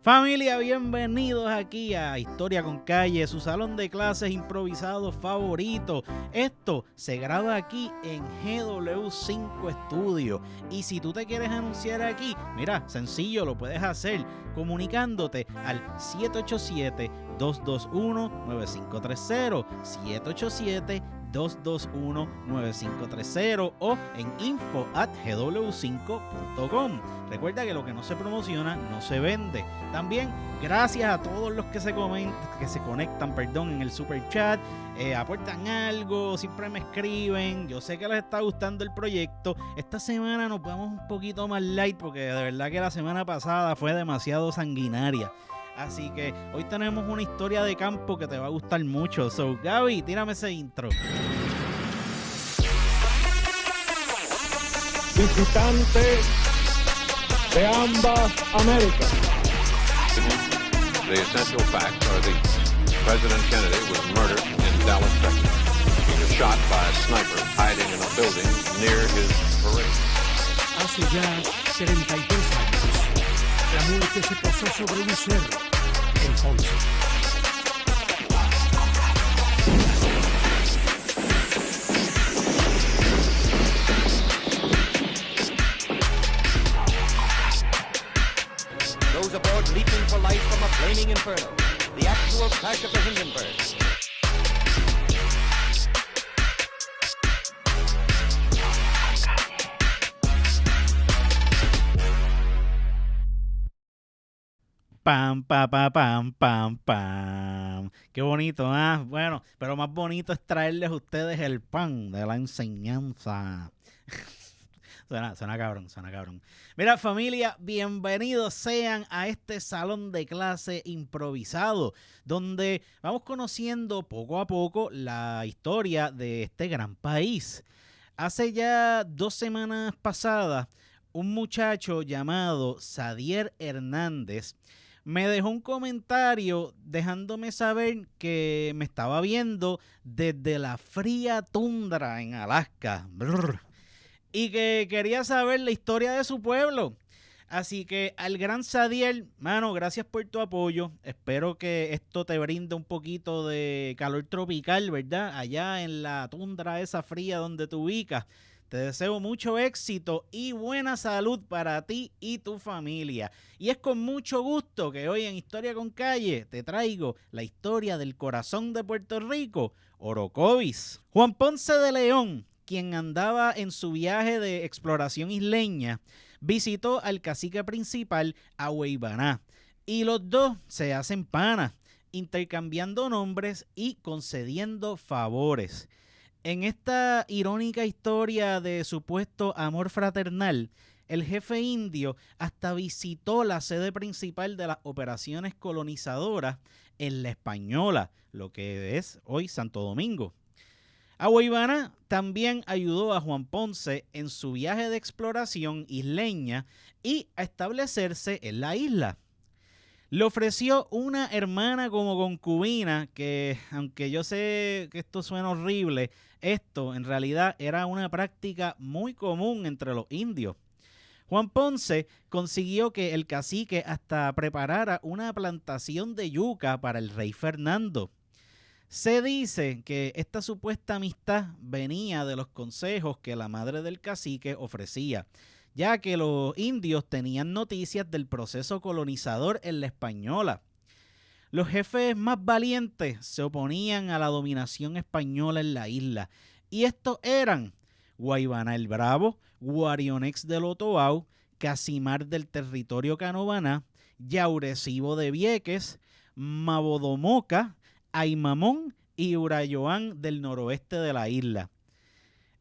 Familia, bienvenidos aquí a Historia con Calle, su salón de clases improvisado favorito. Esto se graba aquí en GW5 Studio. Y si tú te quieres anunciar aquí, mira, sencillo, lo puedes hacer comunicándote al 787-221-9530, 787-221-9530 o en info@gw5.com. Recuerda que lo que no se promociona no se vende. También gracias a todos los que se conectan en el super chat, aportan algo, siempre me escriben. Yo sé que les está gustando el proyecto. Esta semana nos vamos un poquito más light porque de verdad que la semana pasada fue demasiado sanguinaria. Así que hoy tenemos una historia de campo que te va a gustar mucho. So, Gaby, tírame ese intro. Visitante de ambas Américas. The essential facts are these. President Kennedy was murdered in Dallas, Texas. He was shot by a sniper hiding in a building near his parade. Hace ya 73 años, la muerte se posó sobre un cerro en Ponce. Those aboard leaping for life from a flaming inferno. The actual crash of the Hindenburg. Pam, pam, pam, pam, pam, pam. Qué bonito, ¿ah? Bueno, pero más bonito es traerles a ustedes el pan de la enseñanza. Suena cabrón. Mira, familia, bienvenidos sean a este salón de clase improvisado, donde vamos conociendo poco a poco la historia de este gran país. Hace ya 2 semanas pasadas, un muchacho llamado Sadier Hernández me dejó un comentario dejándome saber que me estaba viendo desde la fría tundra en Alaska. Brr. Y que quería saber la historia de su pueblo. Así que al gran Sadier, mano, gracias por tu apoyo. Espero que esto te brinde un poquito de calor tropical, ¿verdad? Allá en la tundra esa fría donde te ubicas. Te deseo mucho éxito y buena salud para ti y tu familia. Y es con mucho gusto que hoy en Historia con Calle te traigo la historia del corazón de Puerto Rico, Orocovis. Juan Ponce de León, quien andaba en su viaje de exploración isleña, visitó al cacique principal, Agüeybaná, y los dos se hacen panas, intercambiando nombres y concediendo favores. En esta irónica historia de supuesto amor fraternal, el jefe indio hasta visitó la sede principal de las operaciones colonizadoras en La Española, lo que es hoy Santo Domingo. Agüeybaná también ayudó a Juan Ponce en su viaje de exploración isleña y a establecerse en la isla. Le ofreció una hermana como concubina que, aunque yo sé que esto suena horrible, esto en realidad era una práctica muy común entre los indios. Juan Ponce consiguió que el cacique hasta preparara una plantación de yuca para el rey Fernando. Se dice que esta supuesta amistad venía de los consejos que la madre del cacique ofrecía, ya que los indios tenían noticias del proceso colonizador en La Española. Los jefes más valientes se oponían a la dominación española en la isla, y estos eran Guaybaná el Bravo, Guarionex del Otoao, Casimar del territorio Canovaná, Yaurecibo de Vieques, Mabodomoca, Aymamón y Urayoán del noroeste de la isla.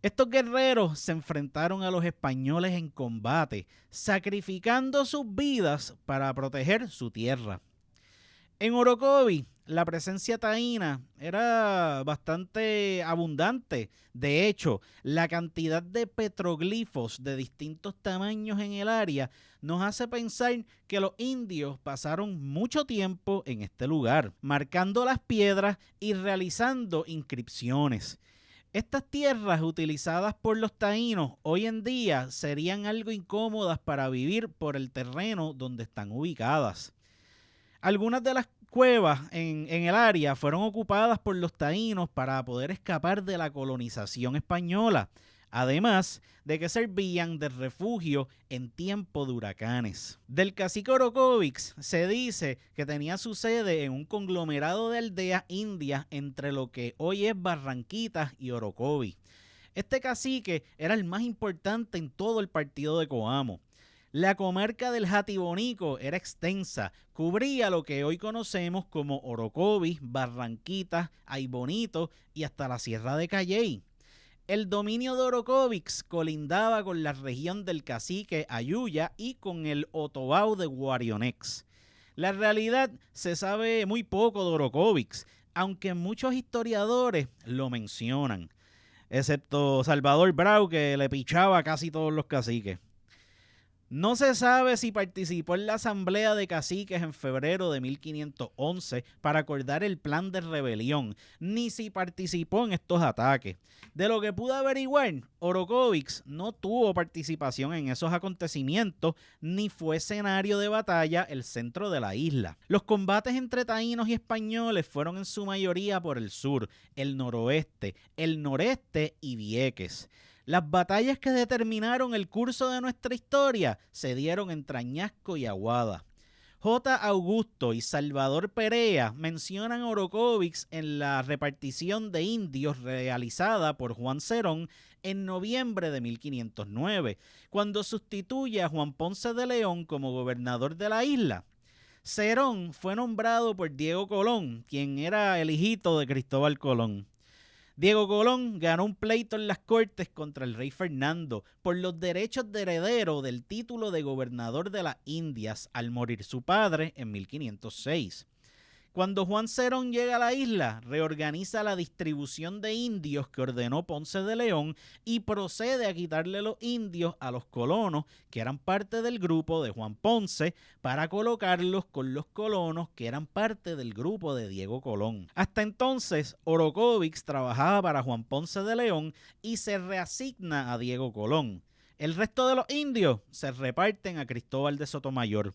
Estos guerreros se enfrentaron a los españoles en combate, sacrificando sus vidas para proteger su tierra. En Orocovis, la presencia taína era bastante abundante. De hecho, la cantidad de petroglifos de distintos tamaños en el área nos hace pensar que los indios pasaron mucho tiempo en este lugar, marcando las piedras y realizando inscripciones. Estas tierras utilizadas por los taínos hoy en día serían algo incómodas para vivir por el terreno donde están ubicadas. Algunas de las cuevas en el área fueron ocupadas por los taínos para poder escapar de la colonización española, además de que servían de refugio en tiempo de huracanes. Del cacique Orocovis se dice que tenía su sede en un conglomerado de aldeas indias entre lo que hoy es Barranquitas y Orocovis. Este cacique era el más importante en todo el partido de Coamo. La comarca del Jatibonico era extensa, cubría lo que hoy conocemos como Orocovis, Barranquitas, Aybonito y hasta la Sierra de Calley. El dominio de Orocovis colindaba con la región del cacique Ayuya y con el Otobao de Guarionex. La realidad se sabe muy poco de Orocovis, aunque muchos historiadores lo mencionan, excepto Salvador Brau, que le pichaba a casi todos los caciques. No se sabe si participó en la asamblea de caciques en febrero de 1511 para acordar el plan de rebelión, ni si participó en estos ataques. De lo que pude averiguar, Orocovis no tuvo participación en esos acontecimientos, ni fue escenario de batalla el centro de la isla. Los combates entre taínos y españoles fueron en su mayoría por el sur, el noroeste, el noreste y Vieques. Las batallas que determinaron el curso de nuestra historia se dieron entre Añasco y Aguada. J. Augusto y Salvador Perea mencionan a Orocovis en la repartición de indios realizada por Juan Cerón en noviembre de 1509, cuando sustituye a Juan Ponce de León como gobernador de la isla. Cerón fue nombrado por Diego Colón, quien era el hijito de Cristóbal Colón. Diego Colón ganó un pleito en las cortes contra el rey Fernando por los derechos de heredero del título de gobernador de las Indias al morir su padre en 1506. Cuando Juan Cerón llega a la isla, reorganiza la distribución de indios que ordenó Ponce de León y procede a quitarle los indios a los colonos que eran parte del grupo de Juan Ponce para colocarlos con los colonos que eran parte del grupo de Diego Colón. Hasta entonces, Orocovis trabajaba para Juan Ponce de León y se reasigna a Diego Colón. El resto de los indios se reparten a Cristóbal de Sotomayor.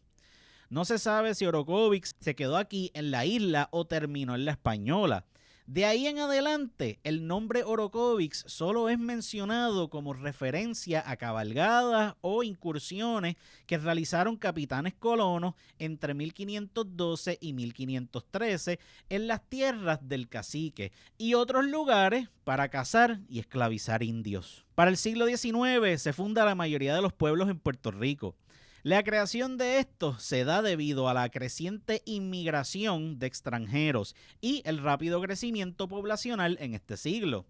No se sabe si Orocovis se quedó aquí en la isla o terminó en la Española. De ahí en adelante, el nombre Orocovis solo es mencionado como referencia a cabalgadas o incursiones que realizaron capitanes colonos entre 1512 y 1513 en las tierras del cacique y otros lugares para cazar y esclavizar indios. Para el siglo XIX se funda la mayoría de los pueblos en Puerto Rico. La creación de estos se da debido a la creciente inmigración de extranjeros y el rápido crecimiento poblacional en este siglo.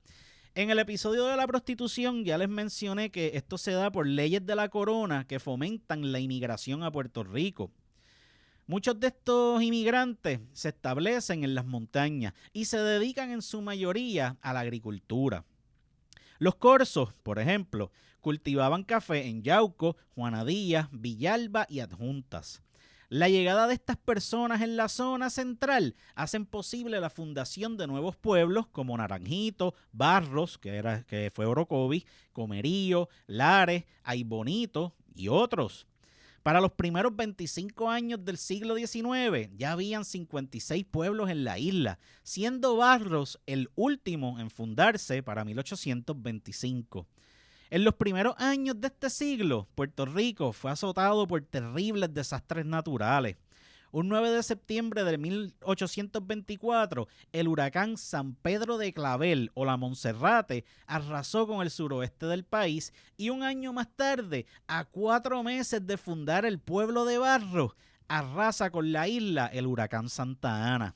En el episodio de la prostitución ya les mencioné que esto se da por leyes de la corona que fomentan la inmigración a Puerto Rico. Muchos de estos inmigrantes se establecen en las montañas y se dedican en su mayoría a la agricultura. Los corsos, por ejemplo, cultivaban café en Yauco, Juanadías, Villalba y Adjuntas. La llegada de estas personas en la zona central hacen posible la fundación de nuevos pueblos como Naranjito, Barros, que fue Orocovis, Comerío, Lares, Aybonito y otros. Para los primeros 25 años del siglo XIX ya habían 56 pueblos en la isla, siendo Barros el último en fundarse para 1825. En los primeros años de este siglo, Puerto Rico fue azotado por terribles desastres naturales. Un 9 de septiembre de 1824, el huracán San Pedro de Clavel o la Monserrate arrasó con el suroeste del país y un año más tarde, a 4 meses de fundar el pueblo de Barros, arrasa con la isla el huracán Santa Ana.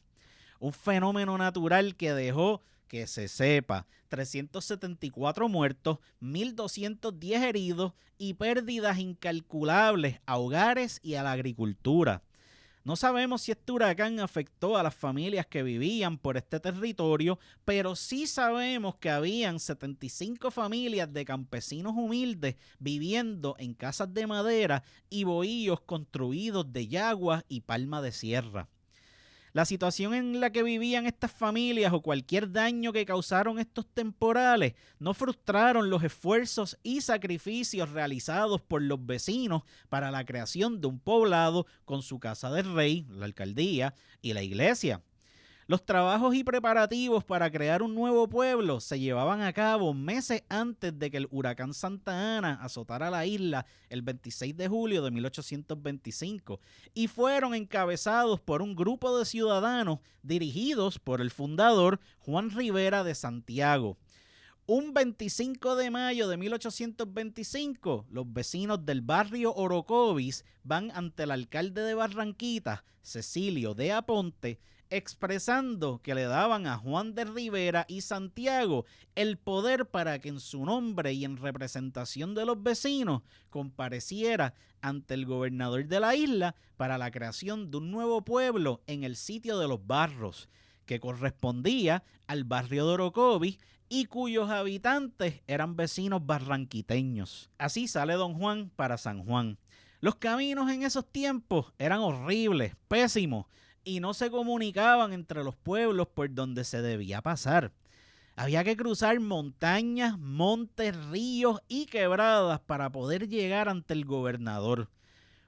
Un fenómeno natural que dejó, que se sepa, 374 muertos, 1.210 heridos y pérdidas incalculables a hogares y a la agricultura. No sabemos si este huracán afectó a las familias que vivían por este territorio, pero sí sabemos que habían 75 familias de campesinos humildes viviendo en casas de madera y bohíos construidos de yaguas y palma de sierra. La situación en la que vivían estas familias o cualquier daño que causaron estos temporales no frustraron los esfuerzos y sacrificios realizados por los vecinos para la creación de un poblado con su casa del rey, la alcaldía y la iglesia. Los trabajos y preparativos para crear un nuevo pueblo se llevaban a cabo meses antes de que el huracán Santa Ana azotara la isla el 26 de julio de 1825 y fueron encabezados por un grupo de ciudadanos dirigidos por el fundador Juan Rivera de Santiago. Un 25 de mayo de 1825, los vecinos del barrio Orocovis van ante el alcalde de Barranquitas, Cecilio de Aponte, expresando que le daban a Juan de Rivera y Santiago el poder para que en su nombre y en representación de los vecinos compareciera ante el gobernador de la isla para la creación de un nuevo pueblo en el sitio de los Barros, que correspondía al barrio de Orocovis y cuyos habitantes eran vecinos barranquiteños. Así sale Don Juan para San Juan. Los caminos en esos tiempos eran horribles, pésimos, y no se comunicaban entre los pueblos por donde se debía pasar. Había que cruzar montañas, montes, ríos y quebradas para poder llegar ante el gobernador.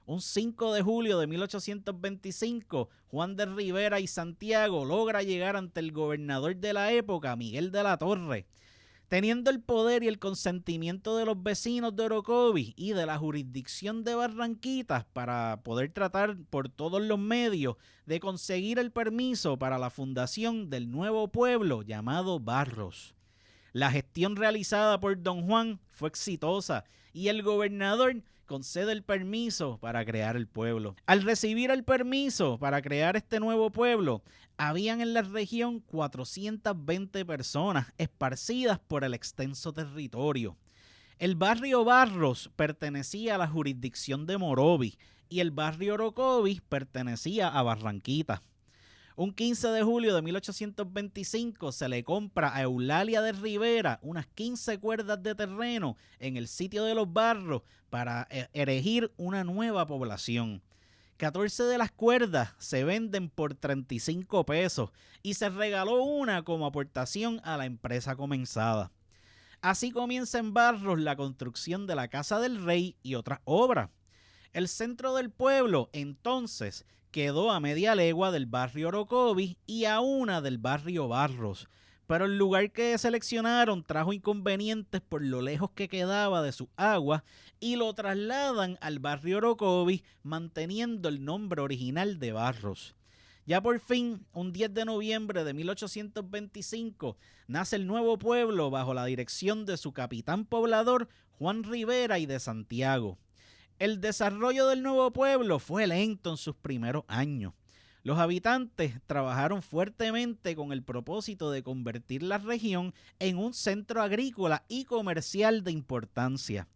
Un 5 de julio de 1825, Juan de Rivera y Santiago logra llegar ante el gobernador de la época, Miguel de la Torre. Teniendo el poder y el consentimiento de los vecinos de Orocovis y de la jurisdicción de Barranquitas para poder tratar por todos los medios de conseguir el permiso para la fundación del nuevo pueblo llamado Barros. La gestión realizada por Don Juan fue exitosa y el gobernador concede el permiso para crear el pueblo. Al recibir el permiso para crear este nuevo pueblo, habían en la región 420 personas esparcidas por el extenso territorio. El barrio Barros pertenecía a la jurisdicción de Morovis y el barrio Orocovis pertenecía a Barranquitas. Un 15 de julio de 1825 se le compra a Eulalia de Rivera unas 15 cuerdas de terreno en el sitio de los Barros para erigir una nueva población. 14 de las cuerdas se venden por 35 pesos y se regaló una como aportación a la empresa comenzada. Así comienza en Barros la construcción de la Casa del Rey y otras obras. El centro del pueblo, entonces, quedó a media legua del barrio Orocovis y a una del barrio Barros, pero el lugar que seleccionaron trajo inconvenientes por lo lejos que quedaba de sus aguas y lo trasladan al barrio Orocovis manteniendo el nombre original de Barros. Ya por fin, un 10 de noviembre de 1825, nace el nuevo pueblo bajo la dirección de su capitán poblador Juan Rivera y de Santiago. El desarrollo del nuevo pueblo fue lento en sus primeros años. Los habitantes trabajaron fuertemente con el propósito de convertir la región en un centro agrícola y comercial de importancia.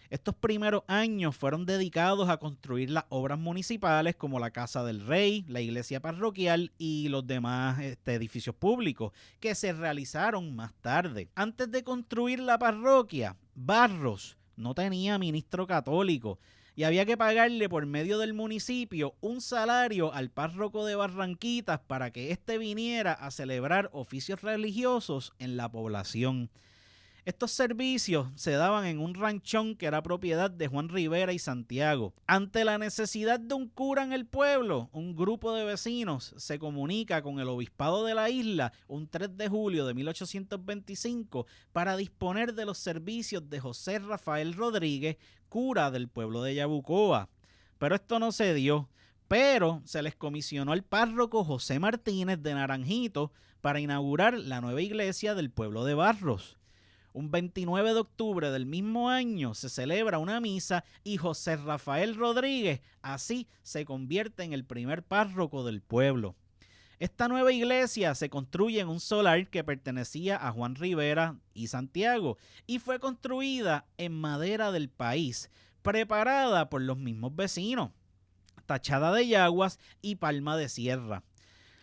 Estos primeros años fueron dedicados a construir las obras municipales como la Casa del Rey, la iglesia parroquial y los demás edificios públicos que se realizaron más tarde. Antes de construir la parroquia, Barros no tenía ministro católico y había que pagarle por medio del municipio un salario al párroco de Barranquitas para que éste viniera a celebrar oficios religiosos en la población. Estos servicios se daban en un ranchón que era propiedad de Juan Rivera y Santiago. Ante la necesidad de un cura en el pueblo, un grupo de vecinos se comunica con el obispado de la isla un 3 de julio de 1825 para disponer de los servicios de José Rafael Rodríguez, cura del pueblo de Yabucoa. Pero esto no se dio, pero se les comisionó al párroco José Martínez de Naranjito para inaugurar la nueva iglesia del pueblo de Barros. Un 29 de octubre del mismo año se celebra una misa y José Rafael Rodríguez así se convierte en el primer párroco del pueblo. Esta nueva iglesia se construye en un solar que pertenecía a Juan Rivera y Santiago y fue construida en madera del país, preparada por los mismos vecinos, tachada de yaguas y palma de sierra.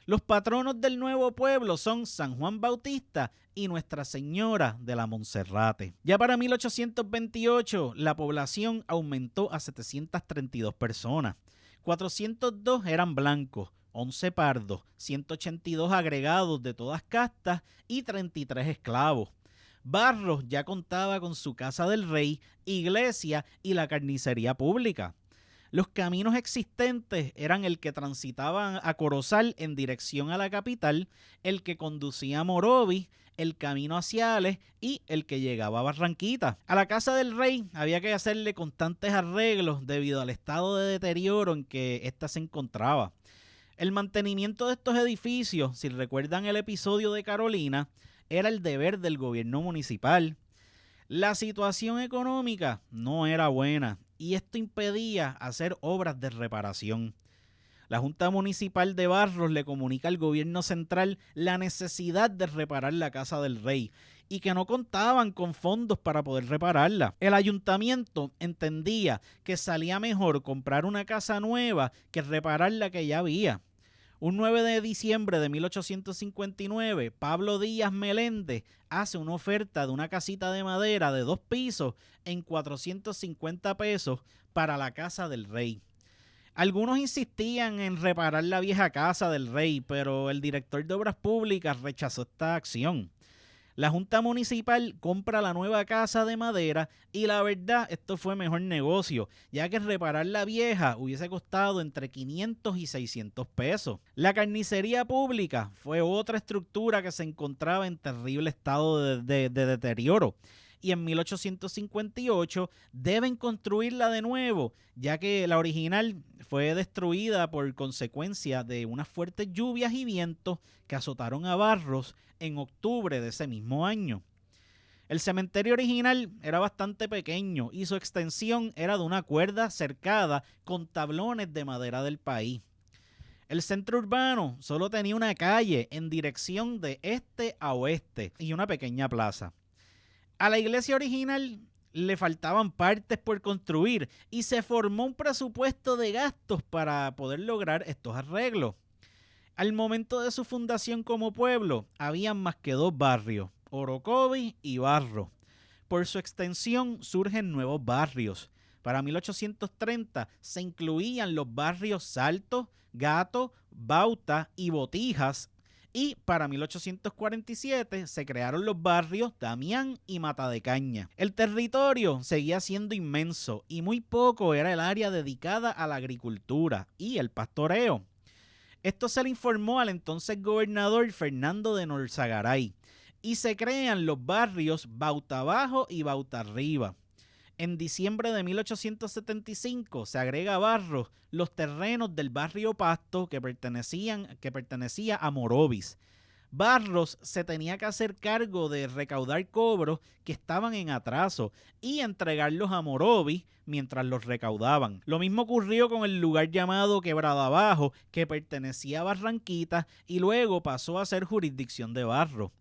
Los patronos del nuevo pueblo son San Juan Bautista y Nuestra Señora de la Monserrate. Ya para 1828 la población aumentó a 732 personas. 402 eran blancos, 11 pardos, 182 agregados de todas castas y 33 esclavos. Barros ya contaba con su casa del rey, iglesia y la carnicería pública. Los caminos existentes eran el que transitaban a Corozal en dirección a la capital, el que conducía a Morovis, el camino a Ciales y el que llegaba a Barranquita. A la casa del rey había que hacerle constantes arreglos debido al estado de deterioro en que ésta se encontraba. El mantenimiento de estos edificios, si recuerdan el episodio de Carolina, era el deber del gobierno municipal. La situación económica no era buena y esto impedía hacer obras de reparación. La Junta Municipal de Barros le comunica al gobierno central la necesidad de reparar la casa del rey y que no contaban con fondos para poder repararla. El ayuntamiento entendía que salía mejor comprar una casa nueva que reparar la que ya había. Un 9 de diciembre de 1859, Pablo Díaz Meléndez hace una oferta de una casita de madera de 2 pisos en 450 pesos para la casa del rey. Algunos insistían en reparar la vieja casa del rey, pero el director de Obras Públicas rechazó esta acción. La Junta Municipal compra la nueva casa de madera y la verdad, esto fue mejor negocio, ya que reparar la vieja hubiese costado entre 500 y 600 pesos. La carnicería pública fue otra estructura que se encontraba en terrible estado de deterioro. Y en 1858 deben construirla de nuevo, ya que la original fue destruida por consecuencia de unas fuertes lluvias y vientos que azotaron a Barros en octubre de ese mismo año. El cementerio original era bastante pequeño y su extensión era de una cuerda cercada con tablones de madera del país. El centro urbano solo tenía una calle en dirección de este a oeste y una pequeña plaza. A la iglesia original le faltaban partes por construir y se formó un presupuesto de gastos para poder lograr estos arreglos. Al momento de su fundación como pueblo, habían más que 2 barrios, Orocovis y Barros. Por su extensión surgen nuevos barrios. Para 1830 se incluían los barrios Salto, Gato, Bauta y Botijas. Y para 1847 se crearon los barrios Damián y Mata de Caña. El territorio seguía siendo inmenso y muy poco era el área dedicada a la agricultura y el pastoreo. Esto se le informó al entonces gobernador Fernando de Norzagaray y se crean los barrios Bauta Abajo y Bauta Arriba. En diciembre de 1875 se agrega a Barros los terrenos del barrio Pasto que pertenecía a Morovis. Barros se tenía que hacer cargo de recaudar cobros que estaban en atraso y entregarlos a Morovis mientras los recaudaban. Lo mismo ocurrió con el lugar llamado Quebrada Abajo, que pertenecía a Barranquita y luego pasó a ser jurisdicción de Barros.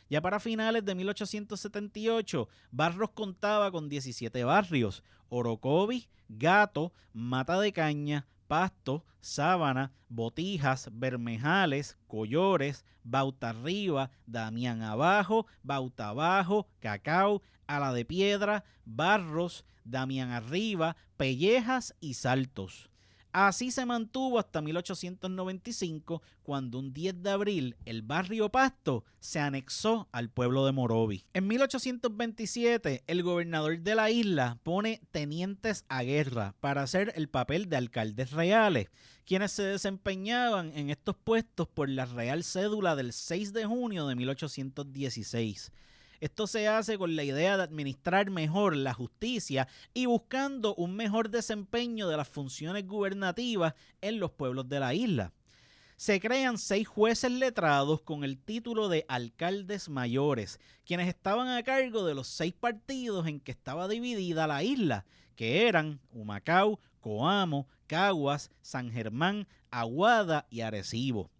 Ya para finales de 1878, Barros contaba con 17 barrios: Orocovis, Gato, Mata de Caña, Pasto, Sábana, Botijas, Bermejales, Collores, Bauta Arriba, Damián Abajo, Bauta Abajo, Cacao, Ala de Piedra, Barros, Damián Arriba, Pellejas y Saltos. Así se mantuvo hasta 1895, cuando un 10 de abril el barrio Pasto se anexó al pueblo de Morovis. En 1827 el gobernador de la isla pone tenientes a guerra para hacer el papel de alcaldes reales, quienes se desempeñaban en estos puestos por la Real Cédula del 6 de junio de 1816. Esto se hace con la idea de administrar mejor la justicia y buscando un mejor desempeño de las funciones gubernativas en los pueblos de la isla. Se crean 6 jueces letrados con el título de alcaldes mayores, quienes estaban a cargo de los 6 partidos en que estaba dividida la isla, que eran Humacao, Coamo, Caguas, San Germán, Aguada y Arecibo.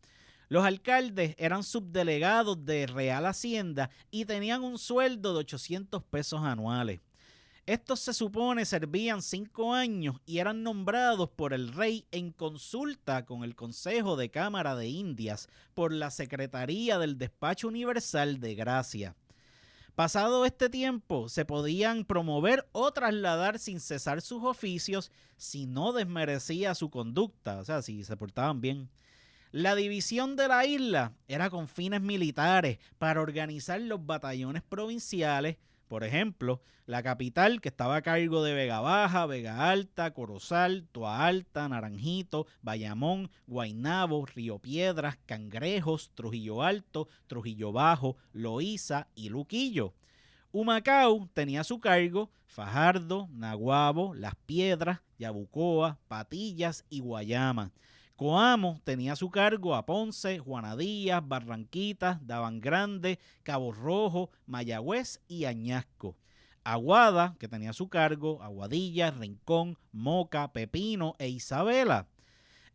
Los alcaldes eran subdelegados de Real Hacienda y tenían un sueldo de 800 pesos anuales. Estos se supone servían 5 años y eran nombrados por el rey en consulta con el Consejo de Cámara de Indias por la Secretaría del Despacho Universal de Gracia. Pasado este tiempo, se podían promover o trasladar sin cesar sus oficios si no desmerecía su conducta, o sea, si se portaban bien. La división de la isla era con fines militares para organizar los batallones provinciales. Por ejemplo, la capital, que estaba a cargo de Vega Baja, Vega Alta, Corozal, Toa Alta, Naranjito, Bayamón, Guaynabo, Río Piedras, Cangrejos, Trujillo Alto, Trujillo Bajo, Loíza y Luquillo. Humacao tenía a su cargo Fajardo, Naguabo, Las Piedras, Yabucoa, Patillas y Guayama. Coamo tenía a su cargo a Ponce, Juanadías, Barranquitas, Daban Grande, Cabo Rojo, Mayagüez y Añasco. Aguada, que tenía a su cargo Aguadilla, Rincón, Moca, Pepino e Isabela.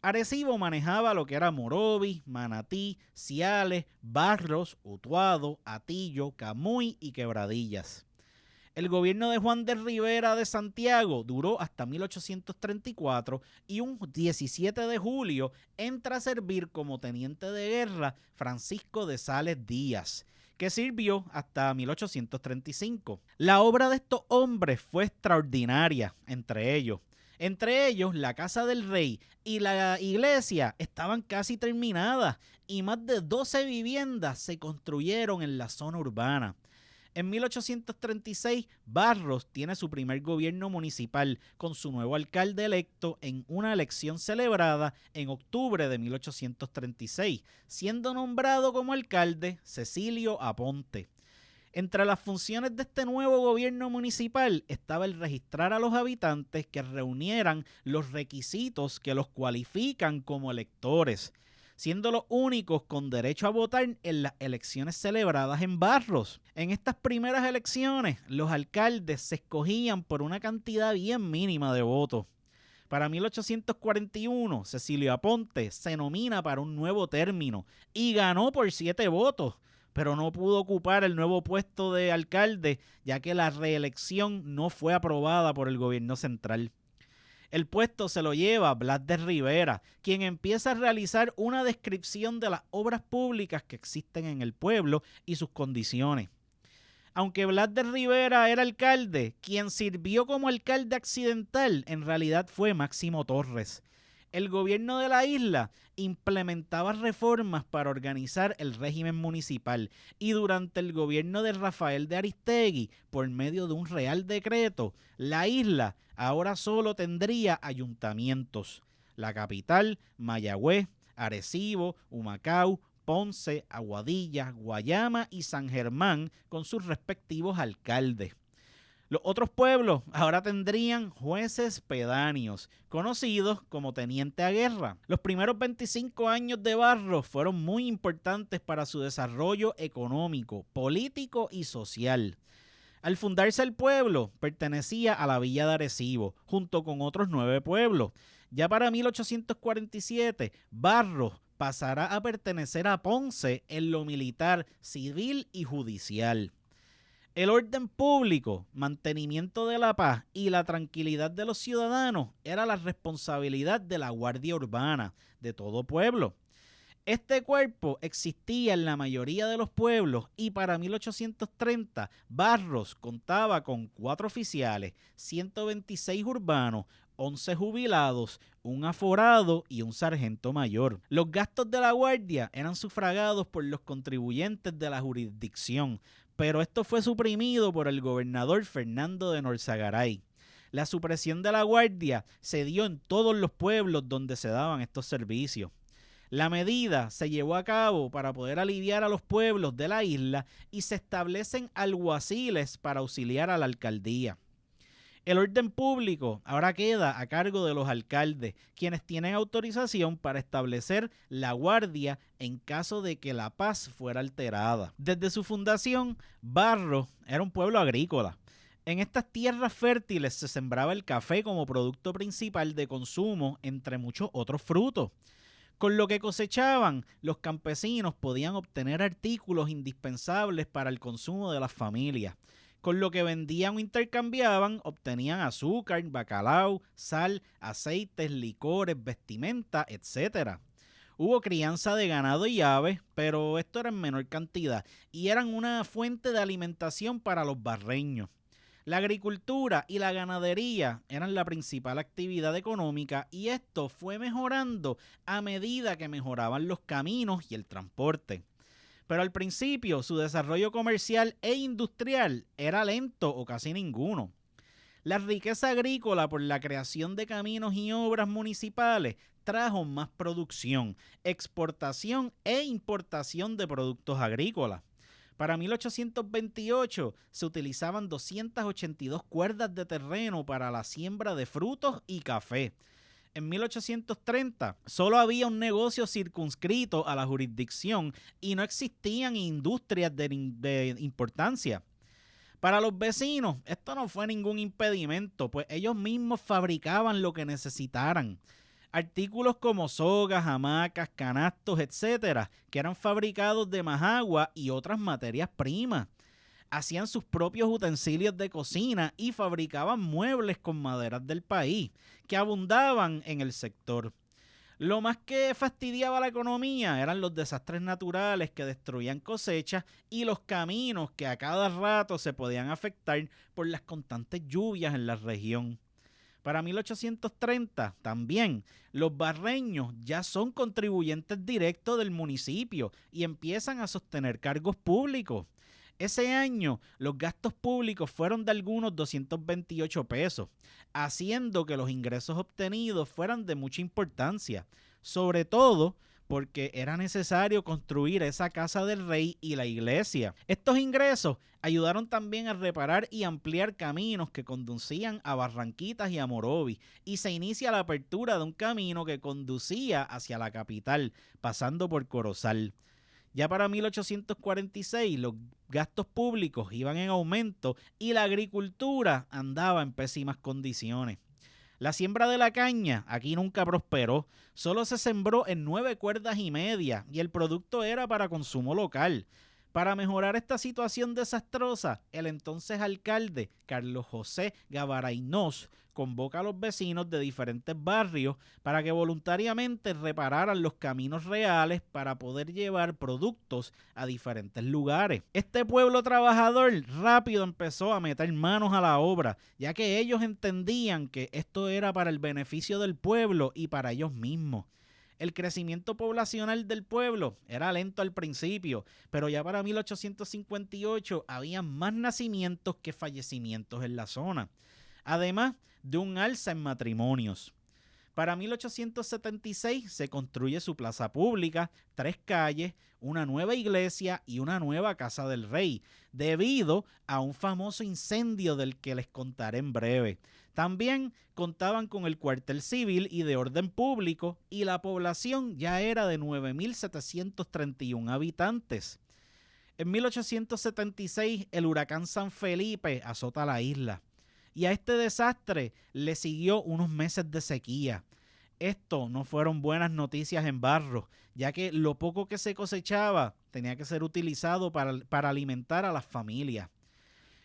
Arecibo manejaba lo que era Morovis, Manatí, Ciales, Barros, Utuado, Atillo, Camuy y Quebradillas. El gobierno de Juan de Rivera de Santiago duró hasta 1834 y un 17 de julio entra a servir como teniente de guerra Francisco de Sales Díaz, que sirvió hasta 1835. La obra de estos hombres fue extraordinaria, entre ellos, la Casa del Rey y la iglesia estaban casi terminadas y más de 12 viviendas se construyeron en la zona urbana. En 1836, Barros tiene su primer gobierno municipal con su nuevo alcalde electo en una elección celebrada en octubre de 1836, siendo nombrado como alcalde Cecilio Aponte. Entre las funciones de este nuevo gobierno municipal estaba el registrar a los habitantes que reunieran los requisitos que los cualifican como electores, siendo los únicos con derecho a votar en las elecciones celebradas en Barros. En estas primeras elecciones, los alcaldes se escogían por una cantidad bien mínima de votos. Para 1841, Cecilio Aponte se nomina para un nuevo término y ganó por 7 votos, pero no pudo ocupar el nuevo puesto de alcalde, ya que la reelección no fue aprobada por el gobierno central. El puesto se lo lleva Blas de Rivera, quien empieza a realizar una descripción de las obras públicas que existen en el pueblo y sus condiciones. Aunque Blas de Rivera era alcalde, quien sirvió como alcalde accidental en realidad fue Máximo Torres. El gobierno de la isla implementaba reformas para organizar el régimen municipal y durante el gobierno de Rafael de Aristegui, por medio de un real decreto, la isla ahora solo tendría ayuntamientos. La capital, Mayagüez, Arecibo, Humacao, Ponce, Aguadilla, Guayama y San Germán con sus respectivos alcaldes. Los otros pueblos ahora tendrían jueces pedáneos, conocidos como teniente a guerra. Los primeros 25 años de Barros fueron muy importantes para su desarrollo económico, político y social. Al fundarse el pueblo, pertenecía a la villa de Arecibo, junto con otros 9 pueblos. Ya para 1847, Barros pasará a pertenecer a Ponce en lo militar, civil y judicial. El orden público, mantenimiento de la paz y la tranquilidad de los ciudadanos era la responsabilidad de la Guardia Urbana de todo pueblo. Este cuerpo existía en la mayoría de los pueblos y para 1830 Barros contaba con 4 oficiales, 126 urbanos, 11 jubilados, un aforado y un sargento mayor. Los gastos de la guardia eran sufragados por los contribuyentes de la jurisdicción, pero esto fue suprimido por el gobernador Fernando de Norzagaray. La supresión de la guardia se dio en todos los pueblos donde se daban estos servicios. La medida se llevó a cabo para poder aliviar a los pueblos de la isla y se establecen alguaciles para auxiliar a la alcaldía. El orden público ahora queda a cargo de los alcaldes, quienes tienen autorización para establecer la guardia en caso de que la paz fuera alterada. Desde su fundación, Barros era un pueblo agrícola. En estas tierras fértiles se sembraba el café como producto principal de consumo, entre muchos otros frutos. Con lo que cosechaban, los campesinos podían obtener artículos indispensables para el consumo de las familias. Con lo que vendían o intercambiaban, obtenían azúcar, bacalao, sal, aceites, licores, vestimenta, etc. Hubo crianza de ganado y aves, pero esto era en menor cantidad y eran una fuente de alimentación para los barreños. La agricultura y la ganadería eran la principal actividad económica y esto fue mejorando a medida que mejoraban los caminos y el transporte. Pero al principio su desarrollo comercial e industrial era lento o casi ninguno. La riqueza agrícola por la creación de caminos y obras municipales trajo más producción, exportación e importación de productos agrícolas. Para 1828 se utilizaban 282 cuerdas de terreno para la siembra de frutos y café. En 1830 solo había un negocio circunscrito a la jurisdicción y no existían industrias de importancia. Para los vecinos esto no fue ningún impedimento, pues ellos mismos fabricaban lo que necesitaran. Artículos como sogas, hamacas, canastos, etcétera, que eran fabricados de majagua y otras materias primas. Hacían sus propios utensilios de cocina y fabricaban muebles con maderas del país, que abundaban en el sector. Lo más que fastidiaba la economía eran los desastres naturales que destruían cosechas y los caminos que a cada rato se podían afectar por las constantes lluvias en la región. Para 1830 también los barreños ya son contribuyentes directos del municipio y empiezan a sostener cargos públicos. Ese año los gastos públicos fueron de algunos 228 pesos, haciendo que los ingresos obtenidos fueran de mucha importancia, sobre todo porque era necesario construir esa casa del rey y la iglesia. Estos ingresos ayudaron también a reparar y ampliar caminos que conducían a Barranquitas y a Morovis, y se inicia la apertura de un camino que conducía hacia la capital, pasando por Corozal. Ya para 1846 los gastos públicos iban en aumento y la agricultura andaba en pésimas condiciones. La siembra de la caña aquí nunca prosperó, solo se sembró en 9 cuerdas y media y el producto era para consumo local. Para mejorar esta situación desastrosa, el entonces alcalde Carlos José Gavarainós convoca a los vecinos de diferentes barrios para que voluntariamente repararan los caminos reales para poder llevar productos a diferentes lugares. Este pueblo trabajador rápido empezó a meter manos a la obra, ya que ellos entendían que esto era para el beneficio del pueblo y para ellos mismos. El crecimiento poblacional del pueblo era lento al principio, pero ya para 1858 había más nacimientos que fallecimientos en la zona, además de un alza en matrimonios. Para 1876 se construye su plaza pública, 3 calles, una nueva iglesia y una nueva casa del rey, debido a un famoso incendio del que les contaré en breve. También contaban con el cuartel civil y de orden público y la población ya era de 9.731 habitantes. En 1876 el huracán San Felipe azota la isla y a este desastre le siguió unos meses de sequía. Esto no fueron buenas noticias en Barros, ya que lo poco que se cosechaba tenía que ser utilizado para alimentar a las familias.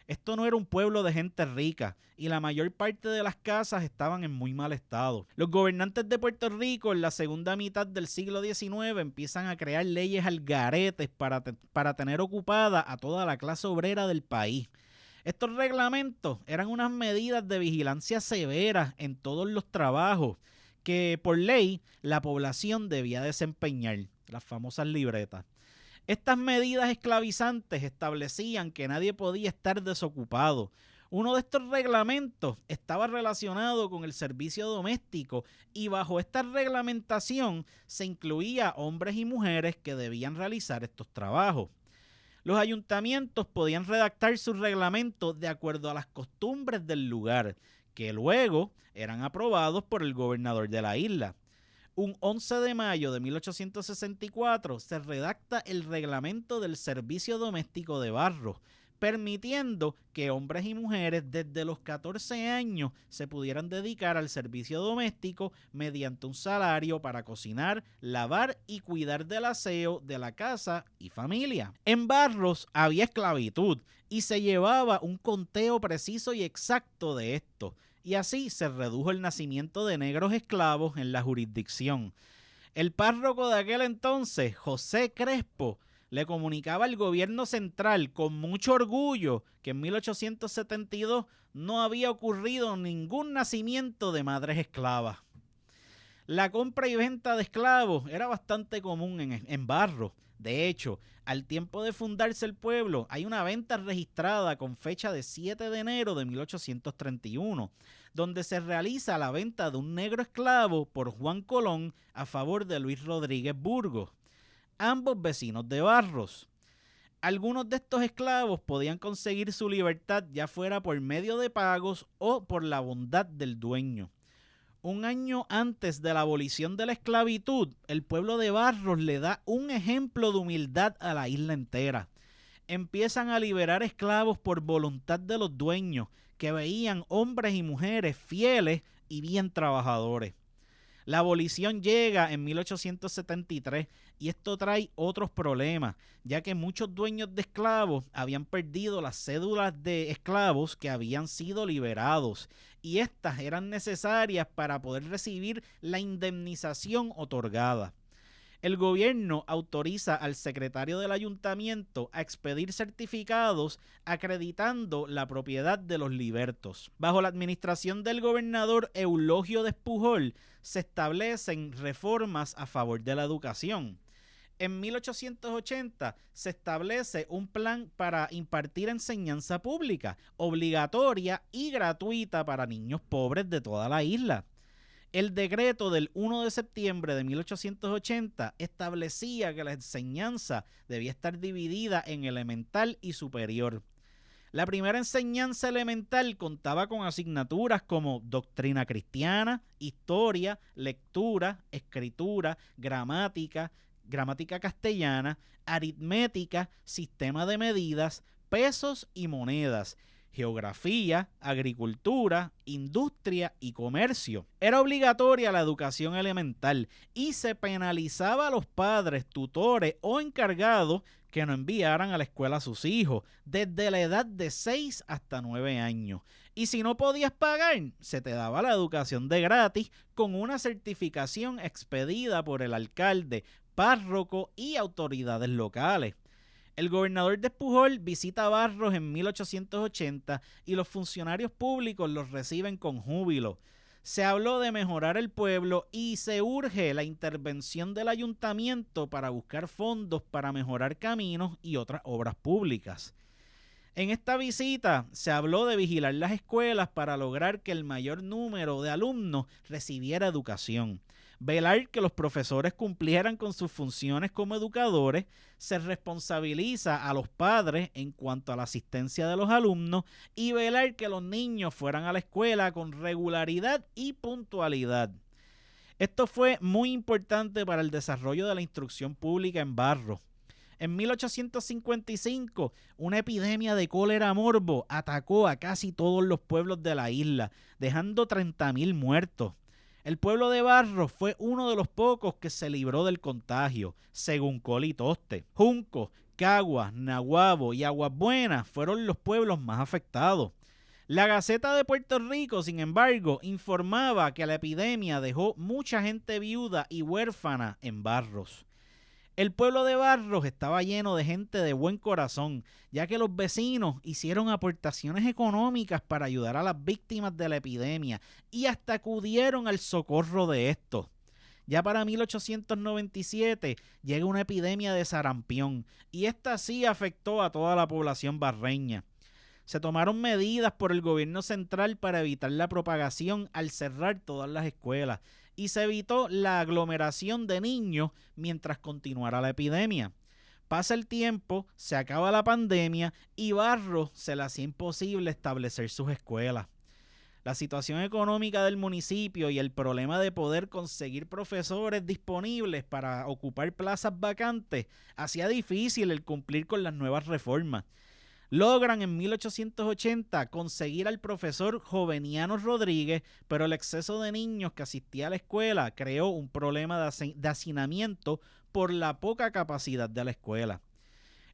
Esto no era un pueblo de gente rica y la mayor parte de las casas estaban en muy mal estado. Los gobernantes de Puerto Rico en la segunda mitad del siglo XIX empiezan a crear leyes al garete para tener ocupada a toda la clase obrera del país. Estos reglamentos eran unas medidas de vigilancia severas en todos los trabajos que por ley la población debía desempeñar, las famosas libretas. Estas medidas esclavizantes establecían que nadie podía estar desocupado. Uno de estos reglamentos estaba relacionado con el servicio doméstico y bajo esta reglamentación se incluía hombres y mujeres que debían realizar estos trabajos. Los ayuntamientos podían redactar sus reglamentos de acuerdo a las costumbres del lugar, que luego eran aprobados por el gobernador de la isla. Un 11 de mayo de 1864 se redacta el reglamento del servicio doméstico de Barros, permitiendo que hombres y mujeres desde los 14 años se pudieran dedicar al servicio doméstico mediante un salario para cocinar, lavar y cuidar del aseo de la casa y familia. En Barros había esclavitud y se llevaba un conteo preciso y exacto de esto, y así se redujo el nacimiento de negros esclavos en la jurisdicción. El párroco de aquel entonces, José Crespo, le comunicaba al gobierno central con mucho orgullo que en 1872 no había ocurrido ningún nacimiento de madres esclavas. La compra y venta de esclavos era bastante común en Barros. De hecho, al tiempo de fundarse el pueblo, hay una venta registrada con fecha de 7 de enero de 1831, donde se realiza la venta de un negro esclavo por Juan Colón a favor de Luis Rodríguez Burgos, ambos vecinos de Barros. Algunos de estos esclavos podían conseguir su libertad ya fuera por medio de pagos o por la bondad del dueño. Un año antes de la abolición de la esclavitud, el pueblo de Barros le da un ejemplo de humildad a la isla entera. Empiezan a liberar esclavos por voluntad de los dueños, que veían hombres y mujeres fieles y bien trabajadores. La abolición llega en 1873 y esto trae otros problemas, ya que muchos dueños de esclavos habían perdido las cédulas de esclavos que habían sido liberados y estas eran necesarias para poder recibir la indemnización otorgada. El gobierno autoriza al secretario del ayuntamiento a expedir certificados acreditando la propiedad de los libertos. Bajo la administración del gobernador Eulogio Despujol se establecen reformas a favor de la educación. En 1880 se establece un plan para impartir enseñanza pública, obligatoria y gratuita para niños pobres de toda la isla. El decreto del 1 de septiembre de 1880 establecía que la enseñanza debía estar dividida en elemental y superior. La primera enseñanza elemental contaba con asignaturas como doctrina cristiana, historia, lectura, escritura, gramática castellana, aritmética, sistema de medidas, pesos y monedas, geografía, agricultura, industria y comercio. Era obligatoria la educación elemental y se penalizaba a los padres, tutores o encargados que no enviaran a la escuela a sus hijos desde la edad de 6 hasta 9 años. Y si no podías pagar, se te daba la educación de gratis con una certificación expedida por el alcalde, párroco y autoridades locales. El gobernador Despujol visita Barros en 1880 y los funcionarios públicos los reciben con júbilo. Se habló de mejorar el pueblo y se urge la intervención del ayuntamiento para buscar fondos para mejorar caminos y otras obras públicas. En esta visita se habló de vigilar las escuelas para lograr que el mayor número de alumnos recibiera educación. Velar que los profesores cumplieran con sus funciones como educadores, se responsabiliza a los padres en cuanto a la asistencia de los alumnos y velar que los niños fueran a la escuela con regularidad y puntualidad. Esto fue muy importante para el desarrollo de la instrucción pública en Barros. En 1855, una epidemia de cólera morbo atacó a casi todos los pueblos de la isla, dejando 30,000 muertos. El pueblo de Barros fue uno de los pocos que se libró del contagio, según Coli Toste. Junco, Caguas, Naguabo y Aguas Buenas fueron los pueblos más afectados. La Gaceta de Puerto Rico, sin embargo, informaba que la epidemia dejó mucha gente viuda y huérfana en Barros. El pueblo de Barros estaba lleno de gente de buen corazón, ya que los vecinos hicieron aportaciones económicas para ayudar a las víctimas de la epidemia y hasta acudieron al socorro de estos. Ya para 1897 llega una epidemia de sarampión y esta sí afectó a toda la población barreña. Se tomaron medidas por el gobierno central para evitar la propagación al cerrar todas las escuelas y se evitó la aglomeración de niños mientras continuara la epidemia. Pasa el tiempo, se acaba la pandemia y Barros se le hacía imposible establecer sus escuelas. La situación económica del municipio y el problema de poder conseguir profesores disponibles para ocupar plazas vacantes hacía difícil el cumplir con las nuevas reformas. Logran en 1880 conseguir al profesor Joveniano Rodríguez, pero el exceso de niños que asistía a la escuela creó un problema de hacinamiento por la poca capacidad de la escuela.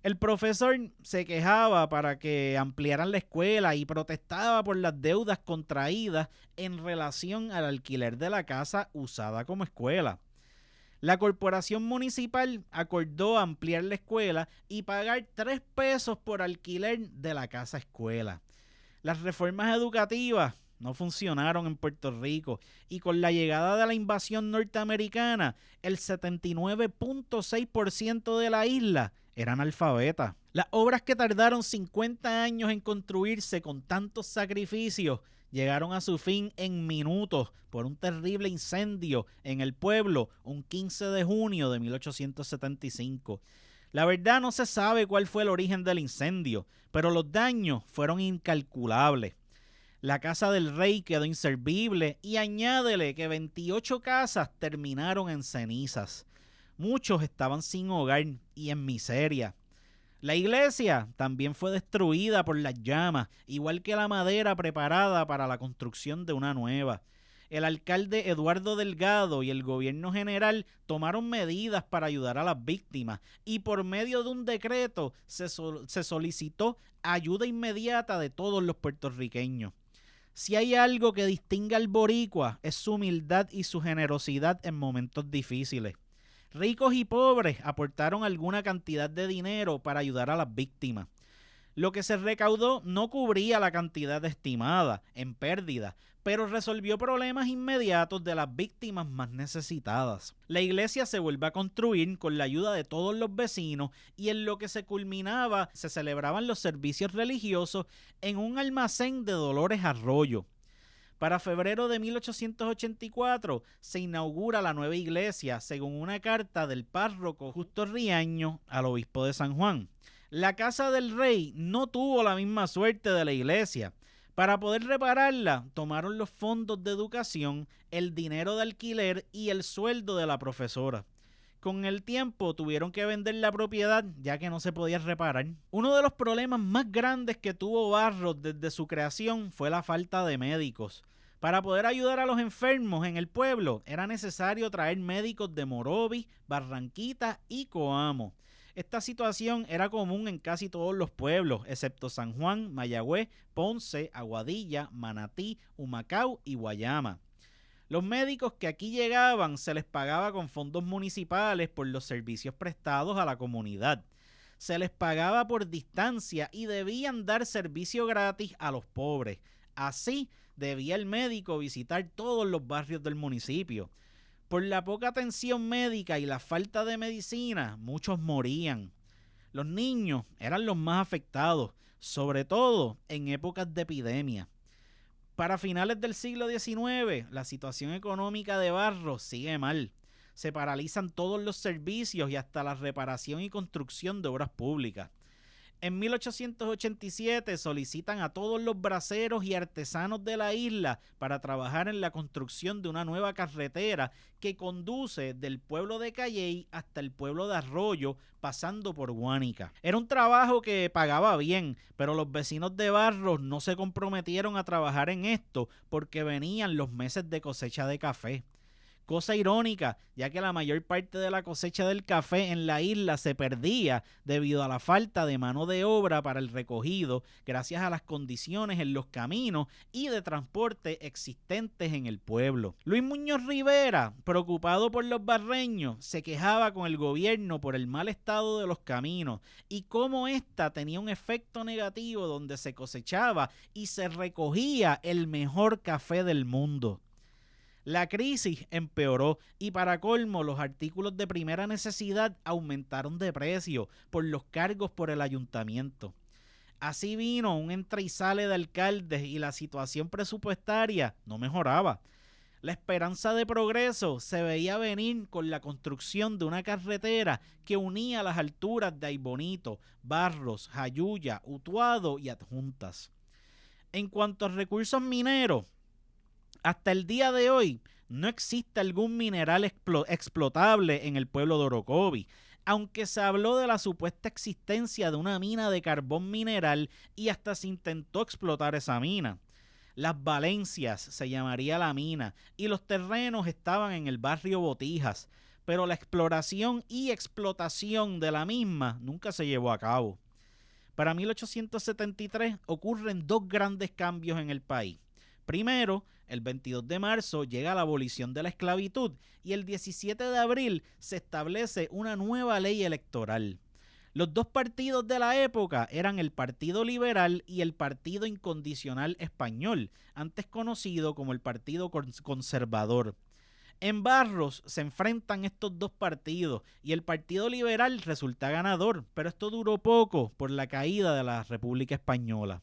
El profesor se quejaba para que ampliaran la escuela y protestaba por las deudas contraídas en relación al alquiler de la casa usada como escuela. La corporación municipal acordó ampliar la escuela y pagar 3 pesos por alquiler de la casa escuela. Las reformas educativas no funcionaron en Puerto Rico y con la llegada de la invasión norteamericana, el 79.6% de la isla eran analfabetas. Las obras que tardaron 50 años en construirse con tantos sacrificios llegaron a su fin en minutos por un terrible incendio en el pueblo un 15 de junio de 1875. La verdad no se sabe cuál fue el origen del incendio, pero los daños fueron incalculables. La casa del rey quedó inservible y añádele que 28 casas terminaron en cenizas. Muchos estaban sin hogar y en miseria. La iglesia también fue destruida por las llamas, igual que la madera preparada para la construcción de una nueva. El alcalde Eduardo Delgado y el gobierno general tomaron medidas para ayudar a las víctimas y por medio de un decreto se solicitó ayuda inmediata de todos los puertorriqueños. Si hay algo que distingue al boricua es su humildad y su generosidad en momentos difíciles. Ricos y pobres aportaron alguna cantidad de dinero para ayudar a las víctimas. Lo que se recaudó no cubría la cantidad estimada en pérdida, pero resolvió problemas inmediatos de las víctimas más necesitadas. La iglesia se vuelve a construir con la ayuda de todos los vecinos y en lo que se culminaba se celebraban los servicios religiosos en un almacén de Dolores Arroyo. Para febrero de 1884 se inaugura la nueva iglesia según una carta del párroco Justo Riaño al obispo de San Juan. La casa del rey no tuvo la misma suerte de la iglesia. Para poder repararla, tomaron los fondos de educación, el dinero de alquiler y el sueldo de la profesora. Con el tiempo tuvieron que vender la propiedad ya que no se podía reparar. Uno de los problemas más grandes que tuvo Barros desde su creación fue la falta de médicos. Para poder ayudar a los enfermos en el pueblo era necesario traer médicos de Morovis, Barranquita y Coamo. Esta situación era común en casi todos los pueblos, excepto San Juan, Mayagüez, Ponce, Aguadilla, Manatí, Humacao y Guayama. Los médicos que aquí llegaban se les pagaba con fondos municipales por los servicios prestados a la comunidad. Se les pagaba por distancia y debían dar servicio gratis a los pobres. Así, debía el médico visitar todos los barrios del municipio. Por la poca atención médica y la falta de medicina, muchos morían. Los niños eran los más afectados, sobre todo en épocas de epidemia. Para finales del siglo XIX, la situación económica de Barros sigue mal. Se paralizan todos los servicios y hasta la reparación y construcción de obras públicas. En 1887 solicitan a todos los braceros y artesanos de la isla para trabajar en la construcción de una nueva carretera que conduce del pueblo de Calley hasta el pueblo de Arroyo, pasando por Guánica. Era un trabajo que pagaba bien, pero los vecinos de Barros no se comprometieron a trabajar en esto porque venían los meses de cosecha de café. Cosa irónica, ya que la mayor parte de la cosecha del café en la isla se perdía debido a la falta de mano de obra para el recogido, gracias a las condiciones en los caminos y de transporte existentes en el pueblo. Luis Muñoz Rivera, preocupado por los barreños, se quejaba con el gobierno por el mal estado de los caminos y cómo ésta tenía un efecto negativo donde se cosechaba y se recogía el mejor café del mundo. La crisis empeoró y para colmo los artículos de primera necesidad aumentaron de precio por los cargos por el ayuntamiento. Así vino un entra y sale de alcaldes y la situación presupuestaria no mejoraba. La esperanza de progreso se veía venir con la construcción de una carretera que unía las alturas de Aybonito, Barros, Jayuya, Utuado y Adjuntas. En cuanto a recursos mineros, hasta el día de hoy no existe algún mineral explotable en el pueblo de Orocovis, aunque se habló de la supuesta existencia de una mina de carbón mineral y hasta se intentó explotar esa mina. Las Valencias se llamaría la mina y los terrenos estaban en el barrio Botijas, pero la exploración y explotación de la misma nunca se llevó a cabo. Para 1873 ocurren dos grandes cambios en el país. Primero, el 22 de marzo llega la abolición de la esclavitud y el 17 de abril se establece una nueva ley electoral. Los dos partidos de la época eran el Partido Liberal y el Partido Incondicional Español, antes conocido como el Partido Conservador. En Barros se enfrentan estos dos partidos y el Partido Liberal resulta ganador, pero esto duró poco por la caída de la República Española.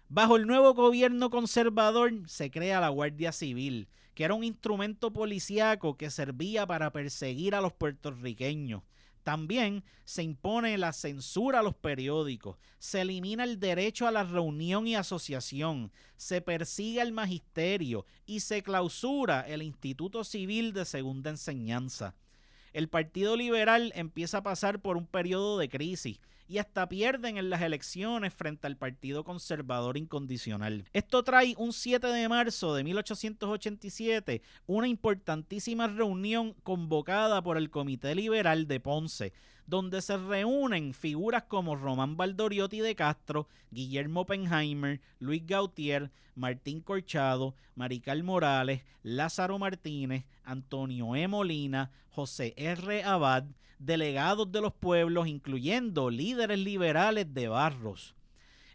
Bajo el nuevo gobierno conservador se crea la Guardia Civil, que era un instrumento policíaco que servía para perseguir a los puertorriqueños. También se impone la censura a los periódicos, se elimina el derecho a la reunión y asociación, se persigue al magisterio y se clausura el Instituto Civil de Segunda Enseñanza. El Partido Liberal empieza a pasar por un periodo de crisis y hasta pierden en las elecciones frente al Partido Conservador Incondicional. Esto trae un 7 de marzo de 1887 una importantísima reunión convocada por el Comité Liberal de Ponce, donde se reúnen figuras como Román Valdoriotti de Castro, Guillermo Oppenheimer, Luis Gautier, Martín Corchado, Marical Morales, Lázaro Martínez, Antonio E. Molina, José R. Abad, delegados de los pueblos, incluyendo líderes liberales de Barros.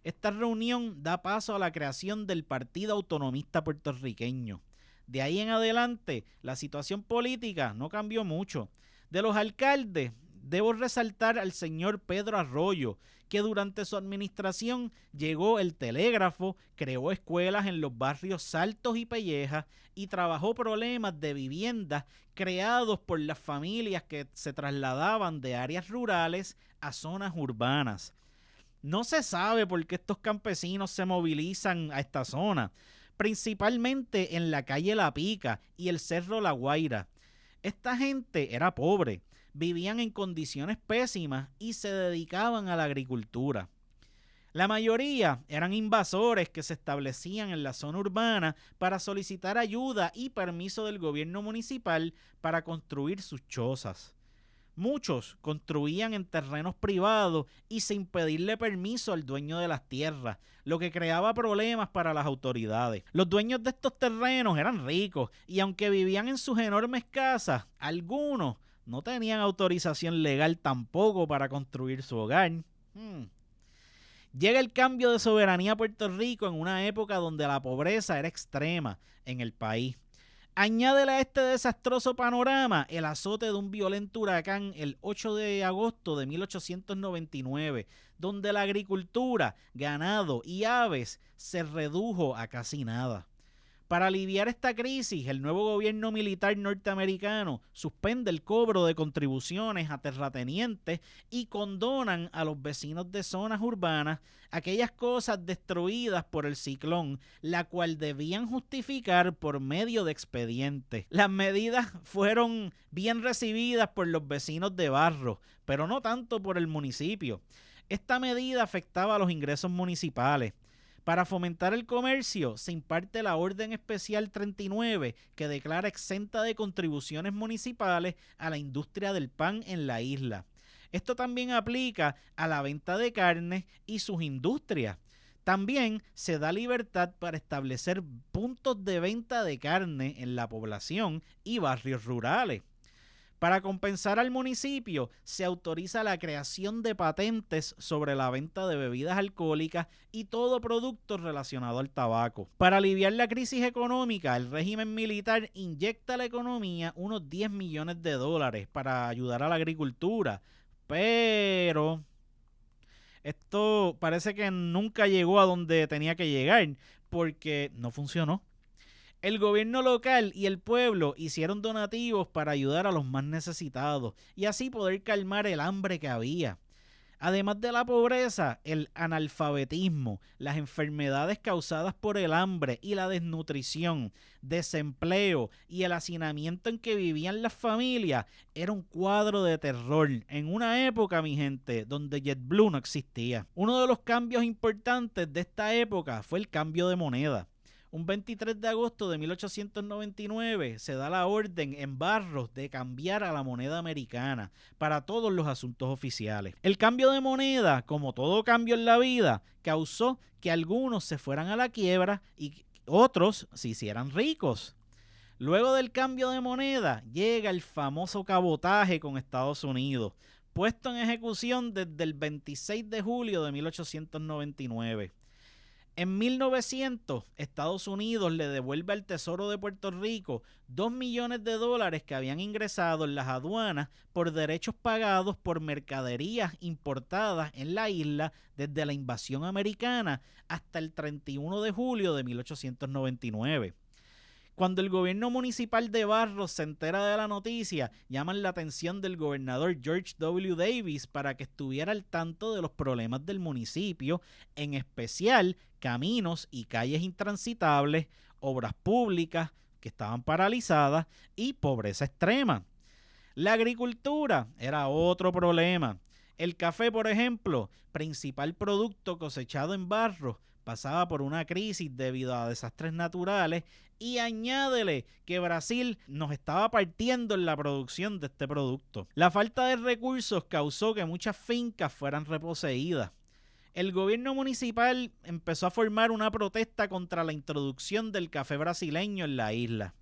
Esta reunión da paso a la creación del Partido Autonomista Puertorriqueño. De ahí en adelante, la situación política no cambió mucho. De los alcaldes, debo resaltar al señor Pedro Arroyo, que durante su administración llegó el telégrafo, creó escuelas en los barrios Saltos y Pellejas y trabajó problemas de viviendas creados por las familias que se trasladaban de áreas rurales a zonas urbanas. No se sabe por qué estos campesinos se movilizan a esta zona, principalmente en la calle La Pica y el Cerro La Guaira. Esta gente era pobre, vivían en condiciones pésimas y se dedicaban a la agricultura. La mayoría eran invasores que se establecían en la zona urbana para solicitar ayuda y permiso del gobierno municipal para construir sus chozas. Muchos construían en terrenos privados y sin pedirle permiso al dueño de las tierras, lo que creaba problemas para las autoridades. Los dueños de estos terrenos eran ricos y aunque vivían en sus enormes casas, algunos no tenían autorización legal tampoco para construir su hogar. Llega el cambio de soberanía a Puerto Rico en una época donde la pobreza era extrema en el país. Añádele a este desastroso panorama el azote de un violento huracán el 8 de agosto de 1899, donde la agricultura, ganado y aves se redujo a casi nada. Para aliviar esta crisis, el nuevo gobierno militar norteamericano suspende el cobro de contribuciones a terratenientes y condonan a los vecinos de zonas urbanas aquellas cosas destruidas por el ciclón, la cual debían justificar por medio de expedientes. Las medidas fueron bien recibidas por los vecinos de Barros, pero no tanto por el municipio. Esta medida afectaba a los ingresos municipales. Para fomentar el comercio, se imparte la Orden Especial 39, que declara exenta de contribuciones municipales a la industria del pan en la isla. Esto también aplica a la venta de carne y sus industrias. También se da libertad para establecer puntos de venta de carne en la población y barrios rurales. Para compensar al municipio, se autoriza la creación de patentes sobre la venta de bebidas alcohólicas y todo producto relacionado al tabaco. Para aliviar la crisis económica, el régimen militar inyecta a la economía unos $10 millones para ayudar a la agricultura. Pero esto parece que nunca llegó a donde tenía que llegar porque no funcionó. El gobierno local y el pueblo hicieron donativos para ayudar a los más necesitados y así poder calmar el hambre que había. Además de la pobreza, el analfabetismo, las enfermedades causadas por el hambre y la desnutrición, desempleo y el hacinamiento en que vivían las familias era un cuadro de terror en una época, mi gente, donde JetBlue no existía. Uno de los cambios importantes de esta época fue el cambio de moneda. Un 23 de agosto de 1899 se da la orden en Barros de cambiar a la moneda americana para todos los asuntos oficiales. El cambio de moneda, como todo cambio en la vida, causó que algunos se fueran a la quiebra y otros se hicieran ricos. Luego del cambio de moneda, llega el famoso cabotaje con Estados Unidos, puesto en ejecución desde el 26 de julio de 1899. En 1900, Estados Unidos le devuelve al Tesoro de Puerto Rico $2 millones que habían ingresado en las aduanas por derechos pagados por mercaderías importadas en la isla desde la invasión americana hasta el 31 de julio de 1899. Cuando el gobierno municipal de Barros se entera de la noticia, llaman la atención del gobernador George W. Davis para que estuviera al tanto de los problemas del municipio, en especial caminos y calles intransitables, obras públicas que estaban paralizadas y pobreza extrema. La agricultura era otro problema. El café, por ejemplo, principal producto cosechado en Barros, pasaba por una crisis debido a desastres naturales y añádele que Brasil nos estaba partiendo en la producción de este producto. La falta de recursos causó que muchas fincas fueran reposeídas. El gobierno municipal empezó a formar una protesta contra la introducción del café brasileño en la isla.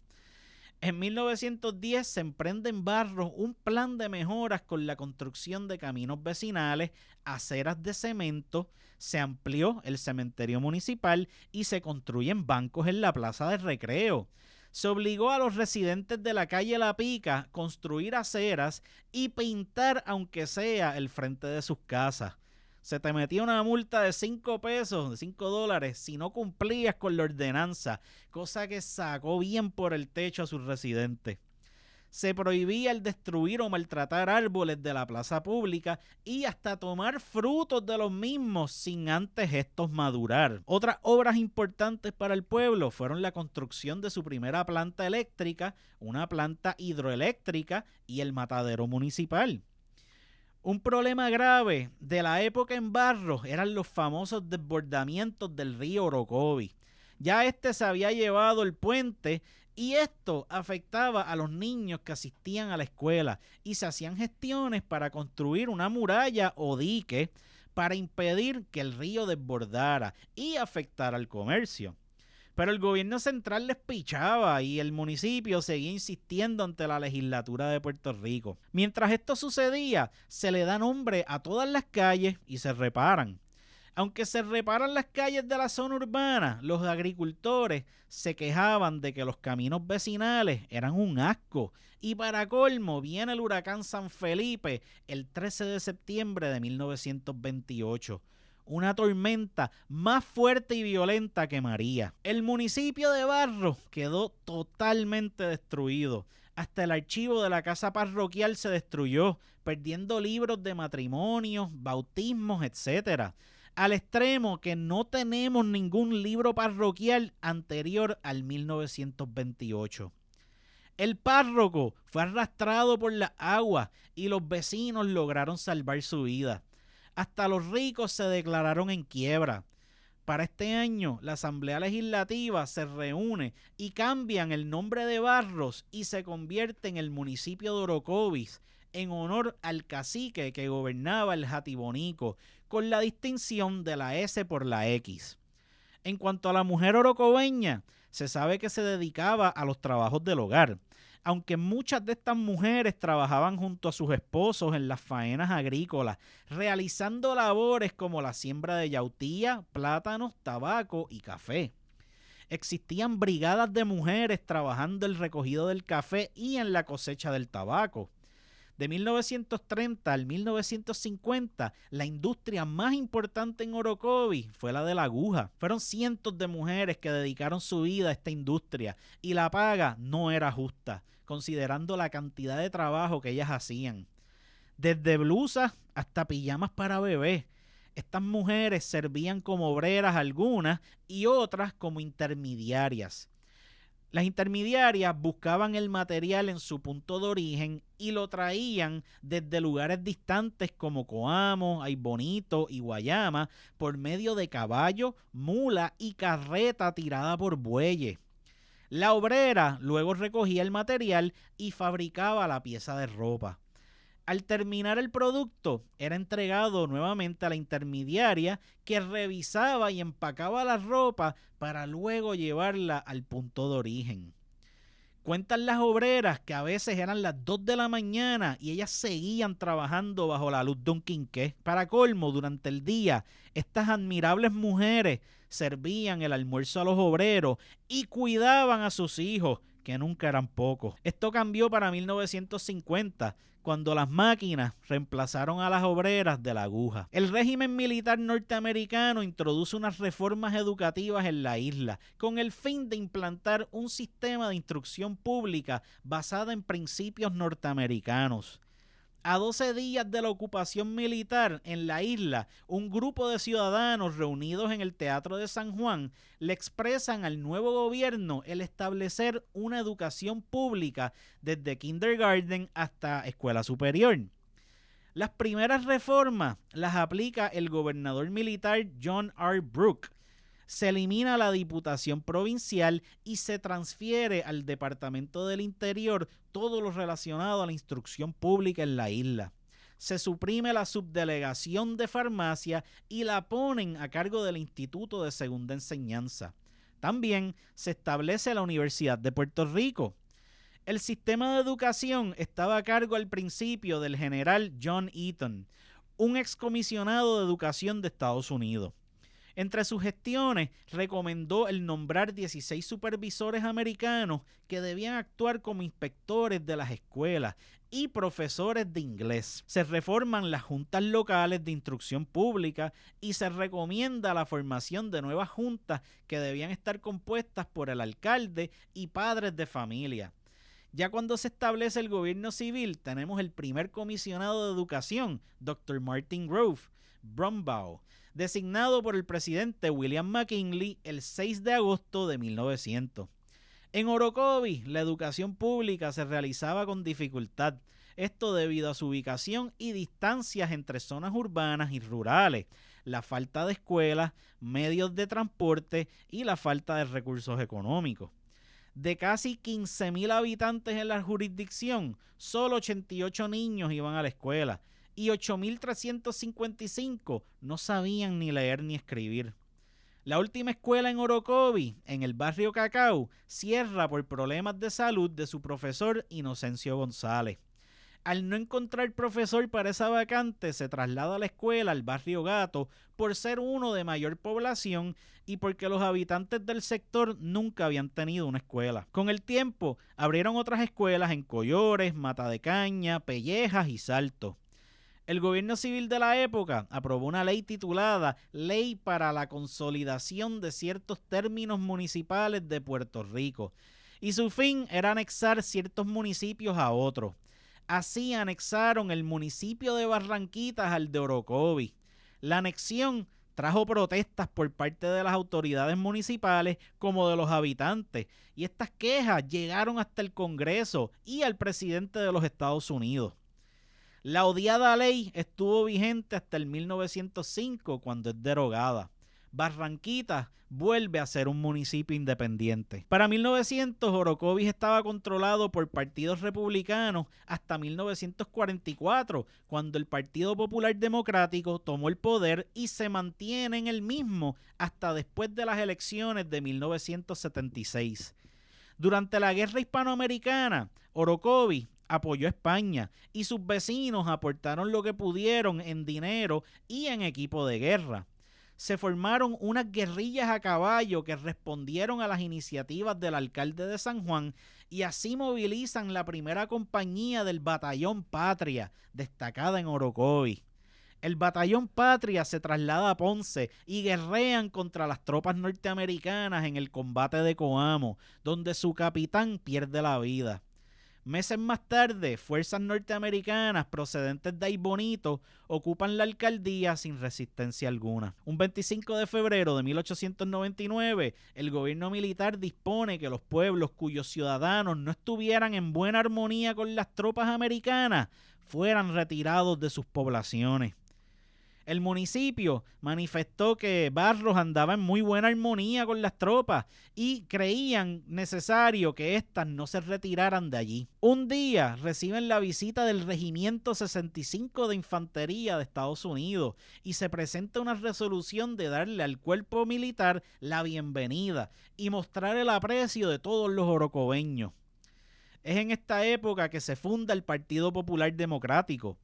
En 1910 se emprende en Barros un plan de mejoras con la construcción de caminos vecinales, aceras de cemento, se amplió el cementerio municipal y se construyen bancos en la plaza de recreo. Se obligó a los residentes de la calle La Pica a construir aceras y pintar, aunque sea, el frente de sus casas. Se te metía una multa de $5, de $5, si no cumplías con la ordenanza, cosa que sacó bien por el techo a sus residentes. Se prohibía el destruir o maltratar árboles de la plaza pública y hasta tomar frutos de los mismos sin antes estos madurar. Otras obras importantes para el pueblo fueron la construcción de su primera planta eléctrica, una planta hidroeléctrica y el matadero municipal. Un problema grave de la época en Barros eran los famosos desbordamientos del río Orocovis. Ya se había llevado el puente y esto afectaba a los niños que asistían a la escuela y se hacían gestiones para construir una muralla o dique para impedir que el río desbordara y afectara al comercio. Pero el gobierno central les pichaba y el municipio seguía insistiendo ante la legislatura de Puerto Rico. Mientras esto sucedía, se le da nombre a todas las calles y se reparan. Aunque se reparan las calles de la zona urbana, los agricultores se quejaban de que los caminos vecinales eran un asco. Y para colmo, viene el huracán San Felipe el 13 de septiembre de 1928. Una tormenta más fuerte y violenta que María. El municipio de Barros quedó totalmente destruido. Hasta el archivo de la casa parroquial se destruyó, perdiendo libros de matrimonios, bautismos, etc. Al extremo que no tenemos ningún libro parroquial anterior al 1928. El párroco fue arrastrado por las aguas y los vecinos lograron salvar su vida. Hasta los ricos se declararon en quiebra. Para este año, la Asamblea Legislativa se reúne y cambian el nombre de Barros y se convierte en el municipio de Orocovis, en honor al cacique que gobernaba el Jatibonico, con la distinción de la S por la X. En cuanto a la mujer orocobeña, se sabe que se dedicaba a los trabajos del hogar. Aunque muchas de estas mujeres trabajaban junto a sus esposos en las faenas agrícolas, realizando labores como la siembra de yautía, plátanos, tabaco y café. Existían brigadas de mujeres trabajando el recogido del café y en la cosecha del tabaco. De 1930 al 1950, la industria más importante en Orocovis fue la de la aguja. Fueron cientos de mujeres que dedicaron su vida a esta industria y la paga no era justa, considerando la cantidad de trabajo que ellas hacían. Desde blusas hasta pijamas para bebés. Estas mujeres servían como obreras algunas y otras como intermediarias. Las intermediarias buscaban el material en su punto de origen y lo traían desde lugares distantes como Coamo, Aybonito y Guayama por medio de caballo, mula y carreta tirada por bueyes. La obrera luego recogía el material y fabricaba la pieza de ropa. Al terminar el producto, era entregado nuevamente a la intermediaria que revisaba y empacaba la ropa para luego llevarla al punto de origen. Cuentan las obreras que a veces eran las 2 de la mañana y ellas seguían trabajando bajo la luz de un quinqué. Para colmo, durante el día, estas admirables mujeres servían el almuerzo a los obreros y cuidaban a sus hijos, que nunca eran pocos. Esto cambió para 1950, cuando las máquinas reemplazaron a las obreras de la aguja. El régimen militar norteamericano introduce unas reformas educativas en la isla con el fin de implantar un sistema de instrucción pública basada en principios norteamericanos. A 12 días de la ocupación militar en la isla, un grupo de ciudadanos reunidos en el Teatro de San Juan le expresan al nuevo gobierno el establecer una educación pública desde kindergarten hasta escuela superior. Las primeras reformas las aplica el gobernador militar John R. Brooke. Se elimina la Diputación Provincial y se transfiere al Departamento del Interior todo lo relacionado a la instrucción pública en la isla. Se suprime la subdelegación de farmacia y la ponen a cargo del Instituto de Segunda Enseñanza. También se establece la Universidad de Puerto Rico. El sistema de educación estaba a cargo al principio del general John Eaton, un excomisionado de educación de Estados Unidos. Entre sus gestiones, recomendó el nombrar 16 supervisores americanos que debían actuar como inspectores de las escuelas y profesores de inglés. Se reforman las juntas locales de instrucción pública y se recomienda la formación de nuevas juntas que debían estar compuestas por el alcalde y padres de familia. Ya cuando se establece el gobierno civil, tenemos el primer comisionado de educación, Dr. Martin Grove Brumbaugh, designado por el presidente William McKinley el 6 de agosto de 1900. En Orocovis, la educación pública se realizaba con dificultad, esto debido a su ubicación y distancias entre zonas urbanas y rurales, la falta de escuelas, medios de transporte y la falta de recursos económicos. De casi 15,000 habitantes en la jurisdicción, solo 88 niños iban a la escuela y 8,355 no sabían ni leer ni escribir. La última escuela en Orocovis, en el barrio Cacao, cierra por problemas de salud de su profesor Inocencio González. Al no encontrar profesor para esa vacante, se traslada la escuela al barrio Gato por ser uno de mayor población y porque los habitantes del sector nunca habían tenido una escuela. Con el tiempo, abrieron otras escuelas en Collores, Mata de Caña, Pellejas y Salto. El gobierno civil de la época aprobó una ley titulada Ley para la Consolidación de ciertos términos municipales de Puerto Rico, y su fin era anexar ciertos municipios a otros. Así anexaron el municipio de Barranquitas al de Orocovis. La anexión trajo protestas por parte de las autoridades municipales como de los habitantes, y estas quejas llegaron hasta el Congreso y al presidente de los Estados Unidos. La odiada ley estuvo vigente hasta el 1905, cuando es derogada. Barranquitas vuelve a ser un municipio independiente. Para 1900, Orocovis estaba controlado por partidos republicanos hasta 1944, cuando el Partido Popular Democrático tomó el poder y se mantiene en el mismo hasta después de las elecciones de 1976. Durante la Guerra Hispanoamericana, Orocovis apoyó a España y sus vecinos aportaron lo que pudieron en dinero y en equipo de guerra. Se formaron unas guerrillas a caballo que respondieron a las iniciativas del alcalde de San Juan y así movilizan la primera compañía del Batallón Patria, destacada en Orocovis. El Batallón Patria se traslada a Ponce y guerrean contra las tropas norteamericanas en el combate de Coamo, donde su capitán pierde la vida. Meses más tarde, fuerzas norteamericanas procedentes de Aybonito ocupan la alcaldía sin resistencia alguna. Un 25 de febrero de 1899, el gobierno militar dispone que los pueblos cuyos ciudadanos no estuvieran en buena armonía con las tropas americanas fueran retirados de sus poblaciones. El municipio manifestó que Barros andaba en muy buena armonía con las tropas y creían necesario que éstas no se retiraran de allí. Un día reciben la visita del Regimiento 65 de Infantería de Estados Unidos y se presenta una resolución de darle al cuerpo militar la bienvenida y mostrar el aprecio de todos los orocobeños. Es en esta época que se funda el Partido Popular Democrático.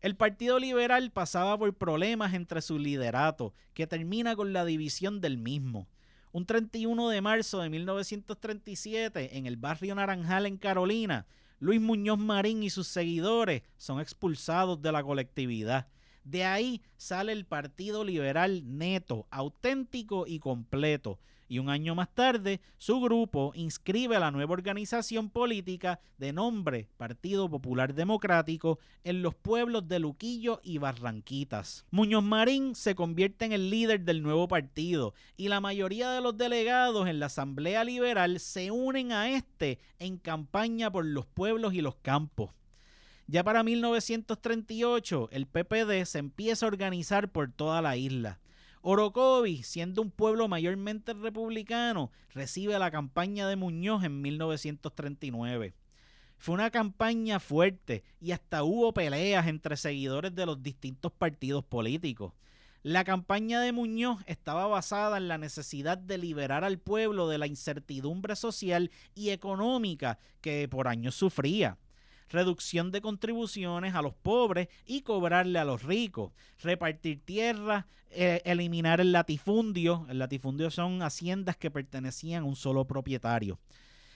El Partido Liberal pasaba por problemas entre su liderato, que termina con la división del mismo. Un 31 de marzo de 1937, en el barrio Naranjal en Carolina, Luis Muñoz Marín y sus seguidores son expulsados de la colectividad. De ahí sale el Partido Liberal neto, auténtico y completo. Y un año más tarde, su grupo inscribe la nueva organización política de nombre Partido Popular Democrático en los pueblos de Luquillo y Barranquitas. Muñoz Marín se convierte en el líder del nuevo partido y la mayoría de los delegados en la Asamblea Liberal se unen a este en campaña por los pueblos y los campos. Ya para 1938, el PPD se empieza a organizar por toda la isla. Orocovis, siendo un pueblo mayormente republicano, recibe la campaña de Muñoz en 1939. Fue una campaña fuerte y hasta hubo peleas entre seguidores de los distintos partidos políticos. La campaña de Muñoz estaba basada en la necesidad de liberar al pueblo de la incertidumbre social y económica que por años sufría. Reducción de contribuciones a los pobres y cobrarle a los ricos, repartir tierras, eliminar el latifundio. El latifundio son haciendas que pertenecían a un solo propietario.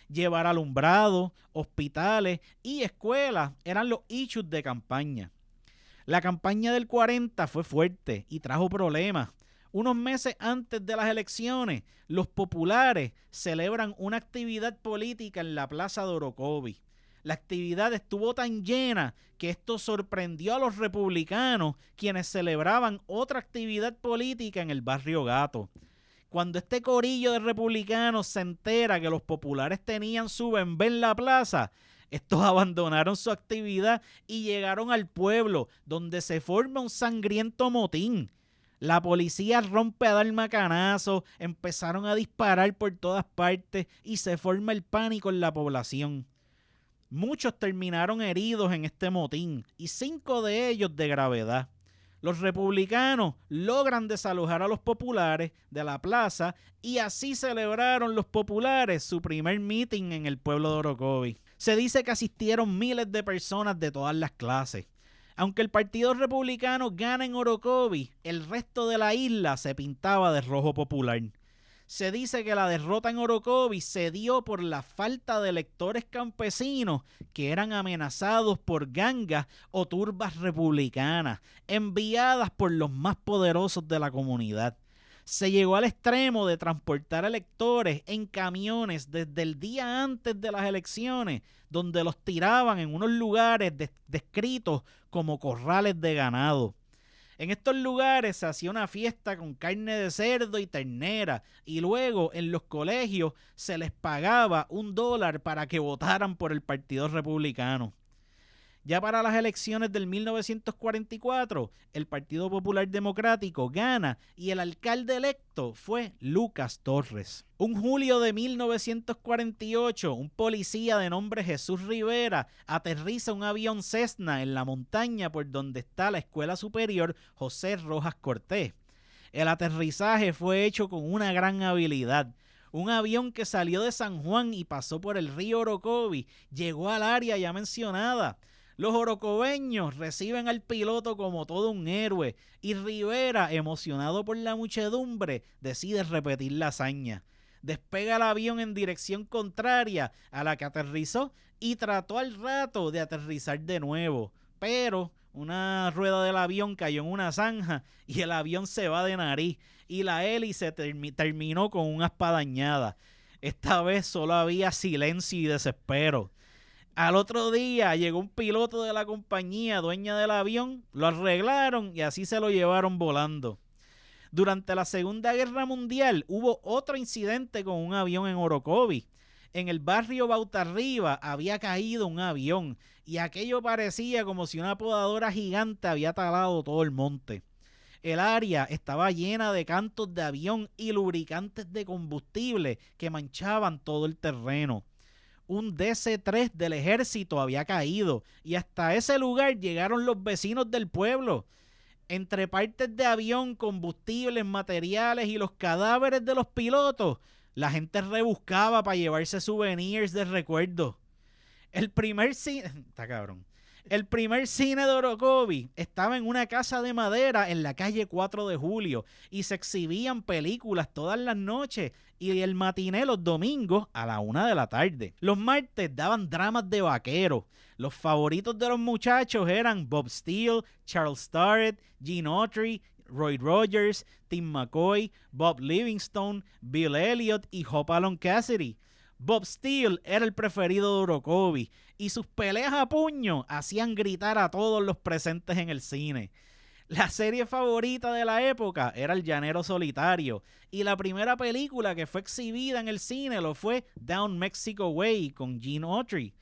Llevar alumbrado, hospitales y escuelas eran los issues de campaña. La campaña del 40 fue fuerte y trajo problemas. Unos meses antes de las elecciones, los populares celebran una actividad política en la plaza de Orocovis. La actividad estuvo tan llena que esto sorprendió a los republicanos, quienes celebraban otra actividad política en el barrio Gato. Cuando este corillo de republicanos se entera que los populares tenían su bembé en la plaza, estos abandonaron su actividad y llegaron al pueblo, donde se forma un sangriento motín. La policía rompe a dar macanazos, empezaron a disparar por todas partes y se forma el pánico en la población. Muchos terminaron heridos en este motín y 5 de ellos de gravedad. Los republicanos logran desalojar a los populares de la plaza y así celebraron los populares su primer meeting en el pueblo de Orocovis. Se dice que asistieron miles de personas de todas las clases. Aunque el Partido Republicano gana en Orocovis, el resto de la isla se pintaba de rojo popular. Se dice que la derrota en Orocovis se dio por la falta de electores campesinos que eran amenazados por gangas o turbas republicanas, enviadas por los más poderosos de la comunidad. Se llegó al extremo de transportar electores en camiones desde el día antes de las elecciones, donde los tiraban en unos lugares descritos como corrales de ganado. En estos lugares se hacía una fiesta con carne de cerdo y ternera y luego en los colegios se les pagaba $1 para que votaran por el Partido Republicano. Ya para las elecciones del 1944, el Partido Popular Democrático gana y el alcalde electo fue Lucas Torres. Un julio de 1948, un policía de nombre Jesús Rivera aterriza un avión Cessna en la montaña por donde está la Escuela Superior José Rojas Cortés. El aterrizaje fue hecho con una gran habilidad. Un avión que salió de San Juan y pasó por el río Orocovis llegó al área ya mencionada. Los orocobeños reciben al piloto como todo un héroe y Rivera, emocionado por la muchedumbre, decide repetir la hazaña. Despega el avión en dirección contraria a la que aterrizó y trató al rato de aterrizar de nuevo, pero una rueda del avión cayó en una zanja y el avión se va de nariz y la hélice terminó con una aspa dañada. Esta vez solo había silencio y desespero. Al otro día llegó un piloto de la compañía dueña del avión, lo arreglaron y así se lo llevaron volando. Durante la Segunda Guerra Mundial hubo otro incidente con un avión en Orocovis. En el barrio Bautarriba había caído un avión y aquello parecía como si una podadora gigante había talado todo el monte. El área estaba llena de cantos de avión y lubricantes de combustible que manchaban todo el terreno. Un DC-3 del ejército había caído y hasta ese lugar llegaron los vecinos del pueblo. Entre partes de avión, combustibles, materiales y los cadáveres de los pilotos, la gente rebuscaba para llevarse souvenirs de recuerdo. El primer cine de Orocovi estaba en una casa de madera en la calle 4 de Julio y se exhibían películas todas las noches y el matiné los domingos a la 1 de la tarde. Los martes daban dramas de vaqueros. Los favoritos de los muchachos eran Bob Steele, Charles Starrett, Gene Autry, Roy Rogers, Tim McCoy, Bob Livingstone, Bill Elliott y Hopalong Cassidy. Bob Steele era el preferido de Orocovi y sus peleas a puño hacían gritar a todos los presentes en el cine. La serie favorita de la época era El Llanero Solitario y la primera película que fue exhibida en el cine lo fue Down Mexico Way con Gene Autry.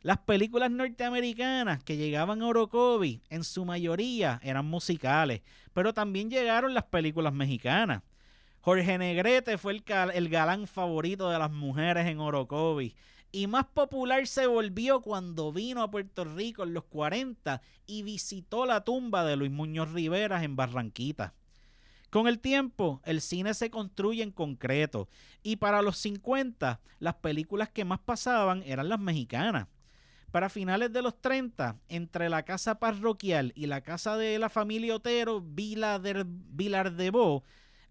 Las películas norteamericanas que llegaban a Orocovi en su mayoría eran musicales, pero también llegaron las películas mexicanas. Jorge Negrete fue el galán favorito de las mujeres en Orocovi y más popular se volvió cuando vino a Puerto Rico en los 40 y visitó la tumba de Luis Muñoz Rivera en Barranquita. Con el tiempo, el cine se construye en concreto y para los 50 las películas que más pasaban eran las mexicanas. Para finales de los 30, entre la casa parroquial y la casa de la familia Otero Vilardebó,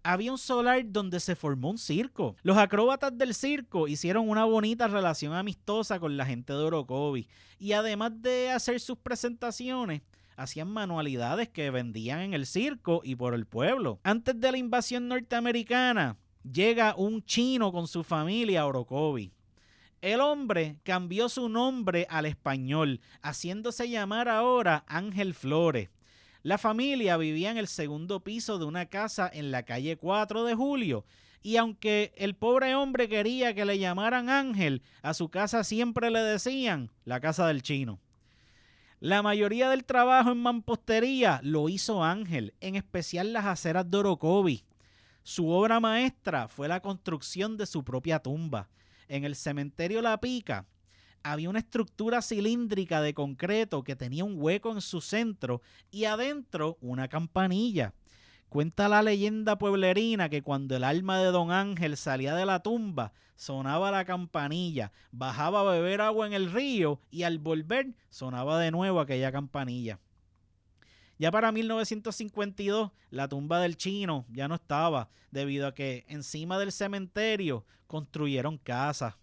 había un solar donde se formó un circo. Los acróbatas del circo hicieron una bonita relación amistosa con la gente de Orocovi y además de hacer sus presentaciones, hacían manualidades que vendían en el circo y por el pueblo. Antes de la invasión norteamericana, llega un chino con su familia a Orocovi. El hombre cambió su nombre al español, haciéndose llamar ahora Ángel Flores. La familia vivía en el segundo piso de una casa en la calle 4 de Julio y aunque el pobre hombre quería que le llamaran Ángel, a su casa siempre le decían la casa del chino. La mayoría del trabajo en mampostería lo hizo Ángel, en especial las aceras de Orocovi. Su obra maestra fue la construcción de su propia tumba. En el cementerio La Pica había una estructura cilíndrica de concreto que tenía un hueco en su centro y adentro una campanilla. Cuenta la leyenda pueblerina que cuando el alma de Don Ángel salía de la tumba, sonaba la campanilla, bajaba a beber agua en el río y al volver sonaba de nuevo aquella campanilla. Ya para 1952, la tumba del chino ya no estaba, debido a que encima del cementerio construyeron casas.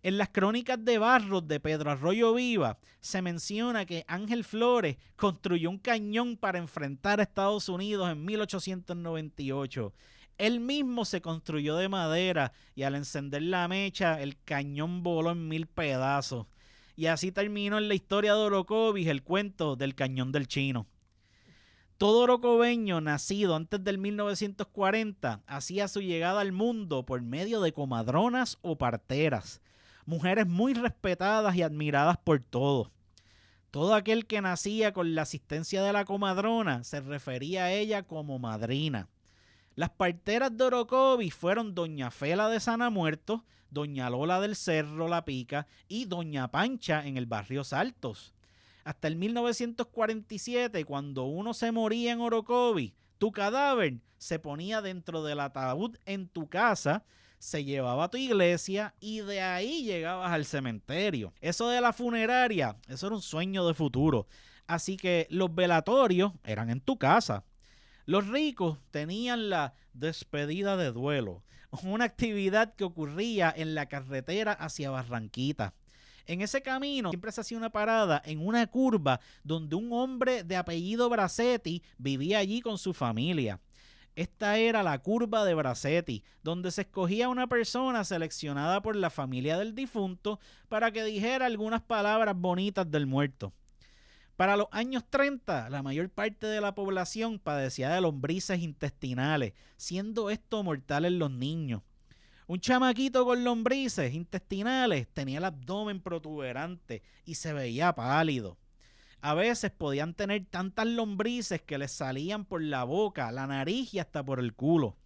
En las crónicas de Barros de Pedro Arroyo Viva se menciona que Ángel Flores construyó un cañón para enfrentar a Estados Unidos en 1898. Él mismo se construyó de madera y al encender la mecha el cañón voló en 1000 pedazos. Y así terminó en la historia de Orocovi el cuento del cañón del chino. Todo orocobeño nacido antes del 1940 hacía su llegada al mundo por medio de comadronas o parteras, mujeres muy respetadas y admiradas por todos. Todo aquel que nacía con la asistencia de la comadrona se refería a ella como madrina. Las parteras de Orocovi fueron Doña Fela de Sana Muertos, Doña Lola del Cerro La Pica y Doña Pancha en el barrio Saltos. Hasta el 1947, cuando uno se moría en Orocovi, tu cadáver se ponía dentro del ataúd en tu casa, se llevaba a tu iglesia y de ahí llegabas al cementerio. Eso de la funeraria, eso era un sueño de futuro. Así que los velatorios eran en tu casa. Los ricos tenían la despedida de duelo, una actividad que ocurría en la carretera hacia Barranquita. En ese camino siempre se hacía una parada en una curva donde un hombre de apellido Bracetti vivía allí con su familia. Esta era la curva de Bracetti, donde se escogía una persona seleccionada por la familia del difunto para que dijera algunas palabras bonitas del muerto. Para los años 30, la mayor parte de la población padecía de lombrices intestinales, siendo esto mortal en los niños. Un chamaquito con lombrices intestinales tenía el abdomen protuberante y se veía pálido. A veces podían tener tantas lombrices que les salían por la boca, la nariz y hasta por el culo.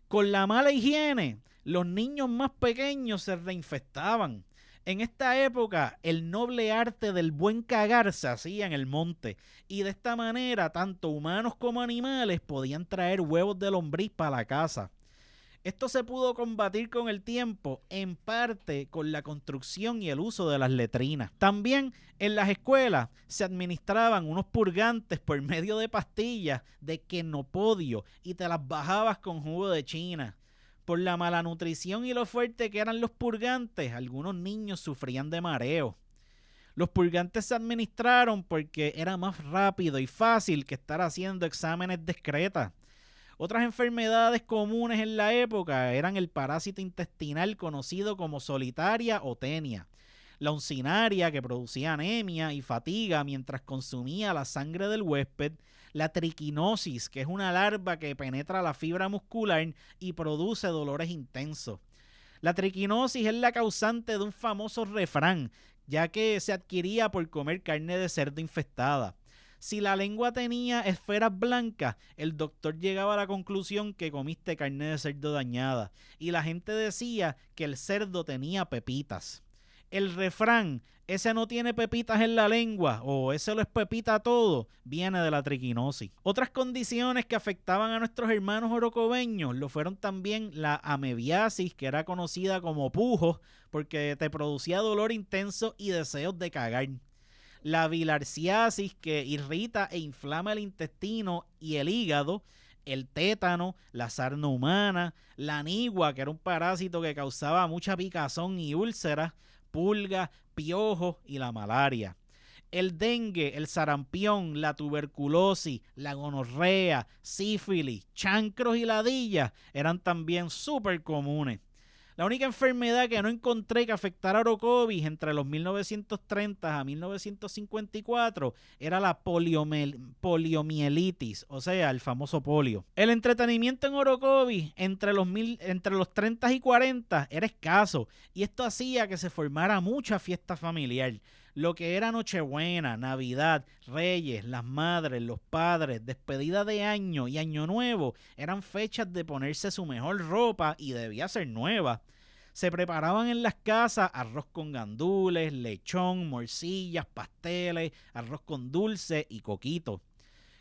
Con la mala higiene, los niños más pequeños se reinfestaban. En esta época, el noble arte del buen cagar se hacía en el monte, y de esta manera, tanto humanos como animales podían traer huevos de lombriz para la casa. Esto se pudo combatir con el tiempo, en parte con la construcción y el uso de las letrinas. También en las escuelas se administraban unos purgantes por medio de pastillas de quenopodio y te las bajabas con jugo de China. Por la mala nutrición y lo fuerte que eran los purgantes, algunos niños sufrían de mareo. Los purgantes se administraron porque era más rápido y fácil que estar haciendo exámenes de excreta. Otras enfermedades comunes en la época eran el parásito intestinal conocido como solitaria o tenia, la uncinaria que producía anemia y fatiga mientras consumía la sangre del huésped, la triquinosis, que es una larva que penetra la fibra muscular y produce dolores intensos. La triquinosis es la causante de un famoso refrán, ya que se adquiría por comer carne de cerdo infestada. Si la lengua tenía esferas blancas, el doctor llegaba a la conclusión que comiste carne de cerdo dañada, y la gente decía que el cerdo tenía pepitas. El refrán, ese no tiene pepitas en la lengua, o ese lo es pepita todo, viene de la triquinosis. Otras condiciones que afectaban a nuestros hermanos orocobeños lo fueron también la amebiasis, que era conocida como pujos, porque te producía dolor intenso y deseos de cagar. La bilharziasis, que irrita e inflama el intestino y el hígado. El tétano, la sarna humana, la nigua, que era un parásito que causaba mucha picazón y úlceras, pulgas, piojos y la malaria. El dengue, el sarampión, la tuberculosis, la gonorrea, sífilis, chancros y ladillas eran también súper comunes. La única enfermedad que no encontré que afectara a Orocovis entre los 1930 a 1954 era la poliomielitis, o sea, el famoso polio. El entretenimiento en Orocovis entre los 30 y 40 era escaso, y esto hacía que se formara mucha fiesta familiar. Lo que era Nochebuena, Navidad, Reyes, las madres, los padres, despedida de año y Año Nuevo eran fechas de ponerse su mejor ropa y debía ser nueva. Se preparaban en las casas arroz con gandules, lechón, morcillas, pasteles, arroz con dulce y coquito.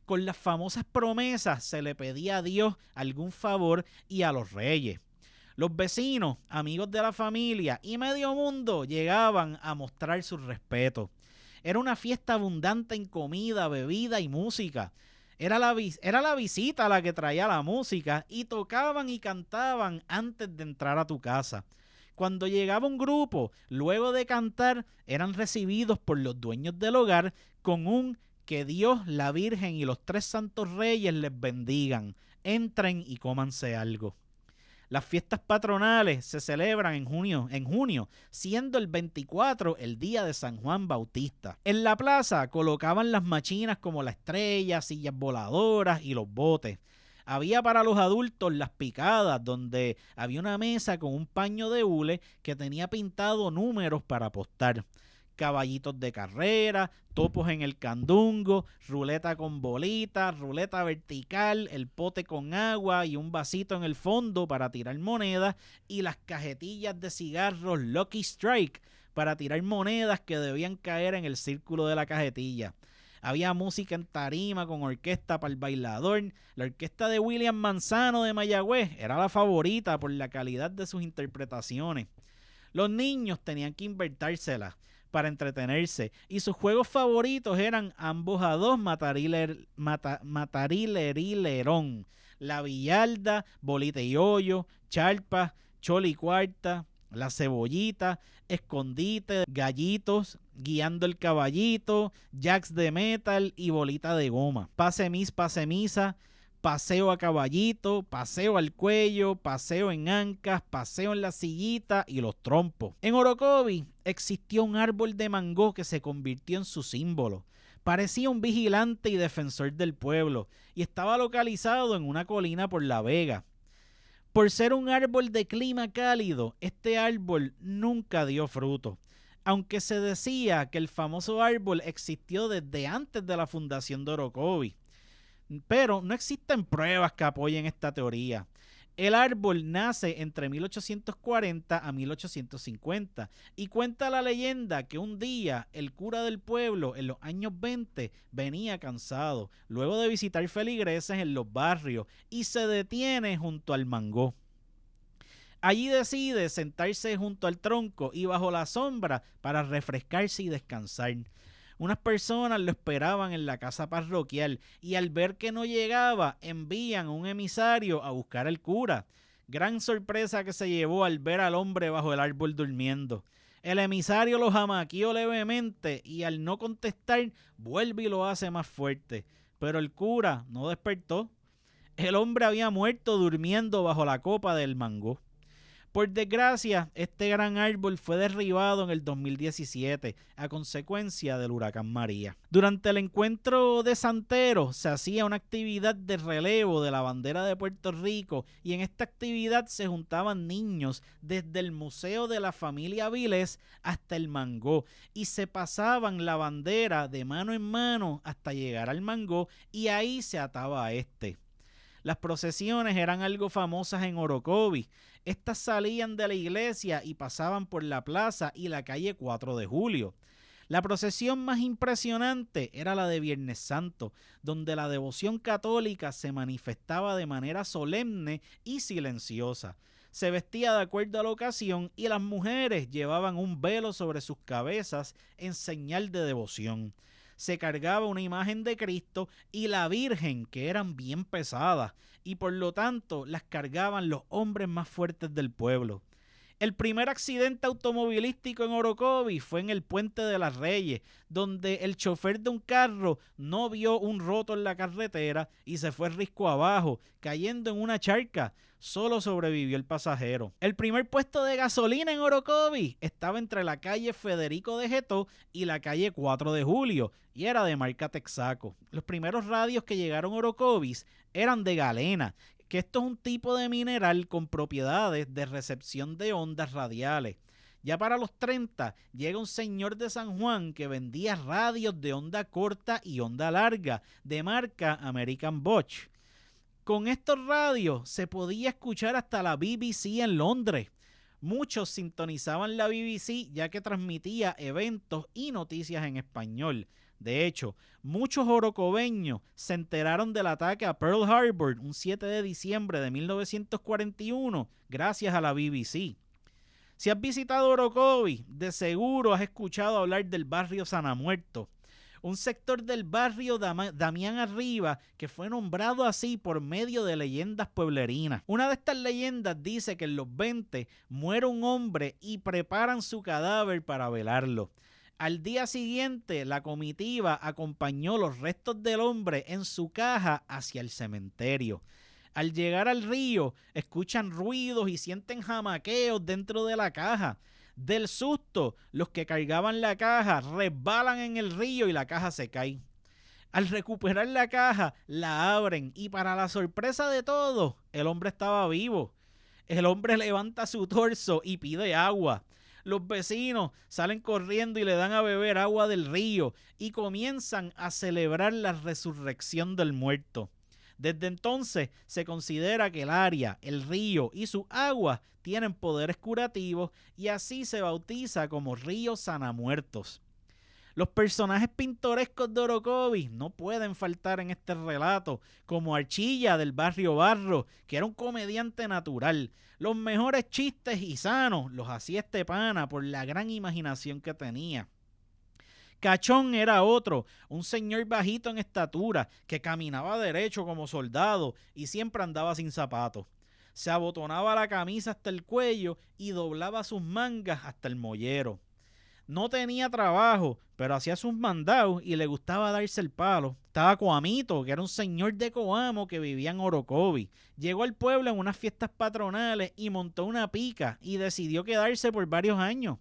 Con las famosas promesas se le pedía a Dios algún favor y a los reyes. Los vecinos, amigos de la familia y medio mundo llegaban a mostrar su respeto. Era una fiesta abundante en comida, bebida y música. Era la visita la que traía la música y tocaban y cantaban antes de entrar a tu casa. Cuando llegaba un grupo, luego de cantar, eran recibidos por los dueños del hogar con un que Dios, la Virgen y los 3 santos reyes les bendigan. Entren y cómanse algo. Las fiestas patronales se celebran en junio, siendo el 24 el día de San Juan Bautista. En la plaza colocaban las machinas como la estrella, sillas voladoras y los botes. Había para los adultos las picadas, donde había una mesa con un paño de hule que tenía pintado números para apostar. Caballitos de carrera, topos en el candungo, ruleta con bolita, ruleta vertical, el pote con agua y un vasito en el fondo para tirar monedas y las cajetillas de cigarros Lucky Strike para tirar monedas que debían caer en el círculo de la cajetilla. Había música en tarima con orquesta para el bailador. La orquesta de William Manzano de Mayagüez era la favorita por la calidad de sus interpretaciones. Los niños tenían que invertírselas para entretenerse y sus juegos favoritos eran ambos a dos, matarilerón, la billarda, bolita y hoyo, charpa, choli cuarta, la cebollita, escondite, gallitos, guiando el caballito, jacks de metal y bolita de goma, pase misa, paseo a caballito, paseo al cuello, paseo en ancas, paseo en la sillita y los trompos. En Orocovis existió un árbol de mango que se convirtió en su símbolo. Parecía un vigilante y defensor del pueblo y estaba localizado en una colina por La Vega. Por ser un árbol de clima cálido, este árbol nunca dio fruto. aunque se decía que el famoso árbol existió desde antes de la fundación de Orocovis. Pero no existen pruebas que apoyen esta teoría. El árbol nace entre 1840 a 1850 y cuenta la leyenda que un día el cura del pueblo en los años 20 venía cansado luego de visitar feligreses en los barrios y se detiene junto al mangó. Allí decide sentarse junto al tronco y bajo la sombra para refrescarse y descansar. Unas personas lo esperaban en la casa parroquial y al ver que no llegaba, envían un emisario a buscar al cura. Gran sorpresa que se llevó al ver al hombre bajo el árbol durmiendo. El emisario lo jamaqueó levemente y al no contestar, vuelve y lo hace más fuerte. Pero el cura no despertó. El hombre había muerto durmiendo bajo la copa del mangó. Por desgracia, este gran árbol fue derribado en el 2017 a consecuencia del huracán María. Durante el encuentro de Santero se hacía una actividad de relevo de la bandera de Puerto Rico y en esta actividad se juntaban niños desde el Museo de la Familia Vilés hasta el Mangó y se pasaban la bandera de mano en mano hasta llegar al Mangó y ahí se ataba a este. Las procesiones eran algo famosas en Orocovis. Estas salían de la iglesia y pasaban por la plaza y la calle 4 de Julio. La procesión más impresionante era la de Viernes Santo, donde la devoción católica se manifestaba de manera solemne y silenciosa. Se vestía de acuerdo a la ocasión y las mujeres llevaban un velo sobre sus cabezas en señal de devoción. Se cargaba una imagen de Cristo y la Virgen, que eran bien pesadas, y por lo tanto las cargaban los hombres más fuertes del pueblo. El primer accidente automovilístico en Orocovis fue en el Puente de las Reyes, donde el chofer de un carro no vio un roto en la carretera y se fue risco abajo, cayendo en una charca. Solo sobrevivió el pasajero. El primer puesto de gasolina en Orocovis estaba entre la calle Federico de Getó y la calle 4 de Julio y era de marca Texaco. Los primeros radios que llegaron a Orocovis eran de galena, que esto es un tipo de mineral con propiedades de recepción de ondas radiales. Ya para los 30 llega un señor de San Juan que vendía radios de onda corta y onda larga de marca American Bosch. Con estos radios se podía escuchar hasta la BBC en Londres. Muchos sintonizaban la BBC ya que transmitía eventos y noticias en español. De hecho, muchos orocobeños se enteraron del ataque a Pearl Harbor un 7 de diciembre de 1941 gracias a la BBC. Si has visitado Orocovis, de seguro has escuchado hablar del barrio Sanamuerto, un sector del barrio Damián Arriba que fue nombrado así por medio de leyendas pueblerinas. Una de estas leyendas dice que en los 20 muere un hombre y preparan su cadáver para velarlo. Al día siguiente, la comitiva acompañó los restos del hombre en su caja hacia el cementerio. Al llegar al río, escuchan ruidos y sienten jamaqueos dentro de la caja. Del susto, los que cargaban la caja resbalan en el río y la caja se cae. Al recuperar la caja, la abren y para la sorpresa de todos, el hombre estaba vivo. El hombre levanta su torso y pide agua. Los vecinos salen corriendo y le dan a beber agua del río y comienzan a celebrar la resurrección del muerto. Desde entonces se considera que el área, el río y sus aguas tienen poderes curativos y así se bautiza como río Sanamuertos. Los personajes pintorescos de Orocovis no pueden faltar en este relato, como Archilla del barrio Barro, que era un comediante natural. Los mejores chistes y sanos los hacía este pana por la gran imaginación que tenía. Cachón era otro, un señor bajito en estatura que caminaba derecho como soldado y siempre andaba sin zapatos. Se abotonaba la camisa hasta el cuello y doblaba sus mangas hasta el mollero. No tenía trabajo, pero hacía sus mandados y le gustaba darse el palo. Estaba Coamito, que era un señor de Coamo que vivía en Orocovis. Llegó al pueblo en unas fiestas patronales y montó una pica y decidió quedarse por varios años.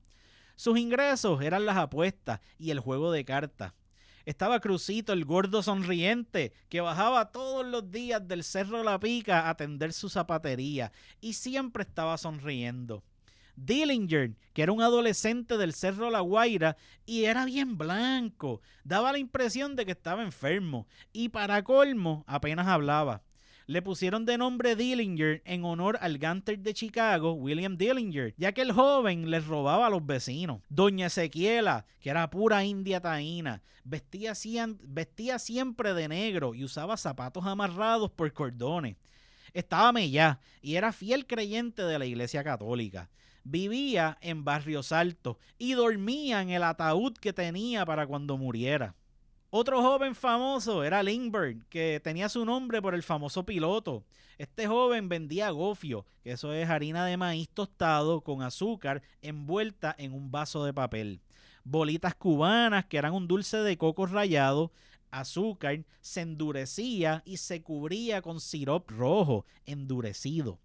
Sus ingresos eran las apuestas y el juego de cartas. Estaba Crucito, el gordo sonriente, que bajaba todos los días del Cerro La Pica a atender su zapatería y siempre estaba sonriendo. Dillinger, que era un adolescente del Cerro La Guaira y era bien blanco, daba la impresión de que estaba enfermo y para colmo apenas hablaba. Le pusieron de nombre Dillinger en honor al gánster de Chicago, William Dillinger, ya que el joven les robaba a los vecinos. Doña Ezequiela, que era pura india taína, vestía siempre de negro y usaba zapatos amarrados por cordones. Estaba mellá y era fiel creyente de la Iglesia Católica. Vivía en Barrios Altos y dormía en el ataúd que tenía para cuando muriera. Otro joven famoso era Lindbergh, que tenía su nombre por el famoso piloto. Este joven vendía gofio, que eso es harina de maíz tostado con azúcar envuelta en un vaso de papel. Bolitas cubanas, que eran un dulce de coco rallado, azúcar, se endurecía y se cubría con sirope rojo, endurecido.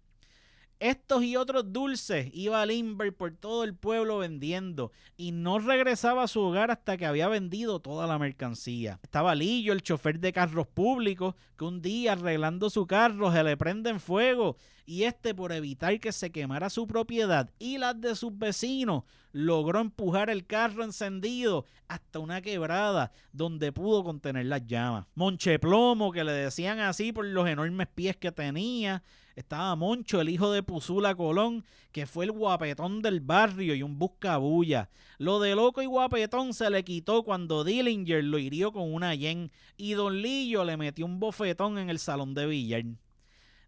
Estos y otros dulces iba Lindbergh por todo el pueblo vendiendo y no regresaba a su hogar hasta que había vendido toda la mercancía. Estaba Lillo, el chofer de carros públicos, que un día arreglando su carro se le prende en fuego y por evitar que se quemara su propiedad y las de sus vecinos, logró empujar el carro encendido hasta una quebrada donde pudo contener las llamas. Moncheplomo, que le decían así por los enormes pies que tenía. Estaba Moncho, el hijo de Puzula Colón, que fue el guapetón del barrio y un buscabulla. Lo de loco y guapetón se le quitó cuando Dillinger lo hirió con una yen y Don Lillo le metió un bofetón en el salón de billar.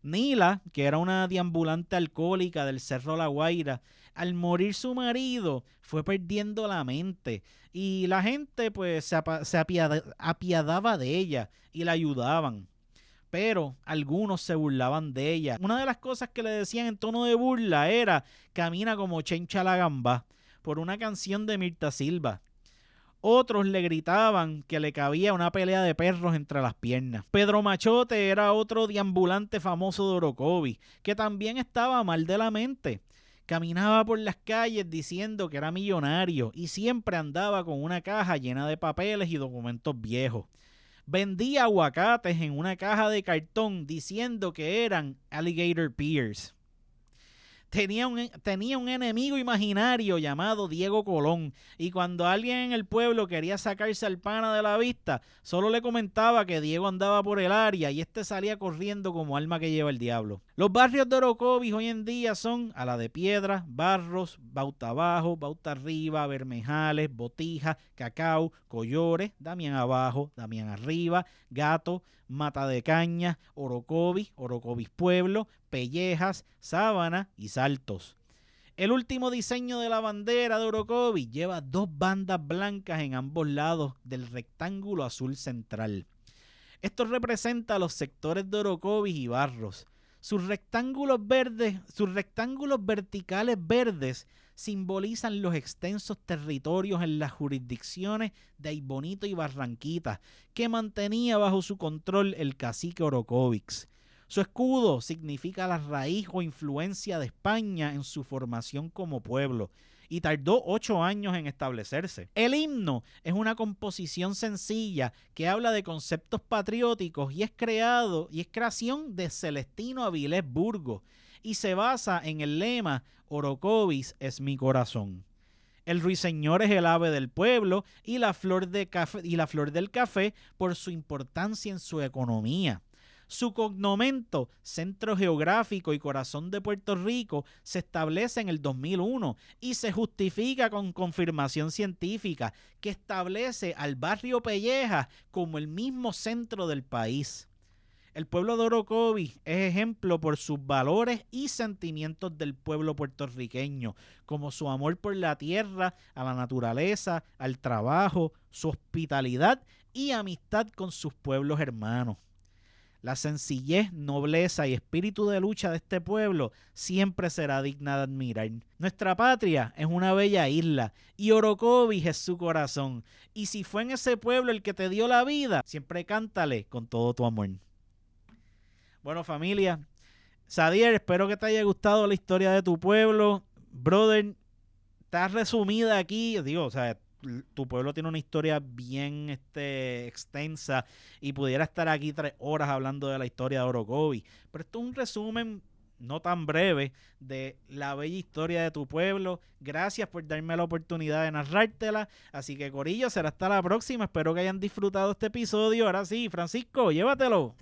Nila, que era una deambulante alcohólica del Cerro La Guaira, al morir su marido fue perdiendo la mente y la gente pues se apiadaba de ella y la ayudaban. Pero algunos se burlaban de ella. Una de las cosas que le decían en tono de burla era "camina como Chencha la Gambá", por una canción de Mirta Silva. Otros le gritaban que le cabía una pelea de perros entre las piernas. Pedro Machote era otro deambulante famoso de Orocovis, que también estaba mal de la mente. Caminaba por las calles diciendo que era millonario y siempre andaba con una caja llena de papeles y documentos viejos. Vendía aguacates en una caja de cartón diciendo que eran alligator pears. Tenía un enemigo imaginario llamado Diego Colón y cuando alguien en el pueblo quería sacarse al pana de la vista, solo le comentaba que Diego andaba por el área y salía corriendo como alma que lleva el diablo. Los barrios de Orocovis hoy en día son Ala de Piedra, Barros, Bauta Abajo, Bauta Arriba, Bermejales, Botija, Cacao, Collores, Damián Abajo, Damián Arriba, Gato, Mata de Caña, Orocovis, Orocovis Pueblo, Pellejas, Sábana y Saltos. El último diseño de la bandera de Orocovis lleva 2 bandas blancas en ambos lados del rectángulo azul central. Esto representa los sectores de Orocovis y Barros. Sus rectángulos verticales verdes simbolizan los extensos territorios en las jurisdicciones de Aybonito y Barranquita, que mantenía bajo su control el cacique Orocovis. Su escudo significa la raíz o influencia de España en su formación como pueblo y tardó 8 años en establecerse. El himno es una composición sencilla que habla de conceptos patrióticos y es creación de Celestino Avilés Burgos y se basa en el lema "Orocovis es mi corazón". El ruiseñor es el ave del pueblo y la flor del café por su importancia en su economía. Su cognomento, Centro Geográfico y Corazón de Puerto Rico, se establece en el 2001 y se justifica con confirmación científica que establece al barrio Pellejas como el mismo centro del país. El pueblo de Orocovis es ejemplo por sus valores y sentimientos del pueblo puertorriqueño, como su amor por la tierra, a la naturaleza, al trabajo, su hospitalidad y amistad con sus pueblos hermanos. La sencillez, nobleza y espíritu de lucha de este pueblo siempre será digna de admirar. Nuestra patria es una bella isla y Orocovis es su corazón. Y si fue en ese pueblo el que te dio la vida, siempre cántale con todo tu amor. Bueno, familia, Sadier, espero que te haya gustado la historia de tu pueblo. Brother, está resumida aquí, tu pueblo tiene una historia bien extensa y pudiera estar aquí 3 horas hablando de la historia de Orocovis, pero esto es un resumen no tan breve de la bella historia de tu pueblo. Gracias por darme la oportunidad de narrártela. Así que, corillo, será hasta la próxima. Espero que hayan disfrutado este episodio. Ahora sí, Francisco, llévatelo.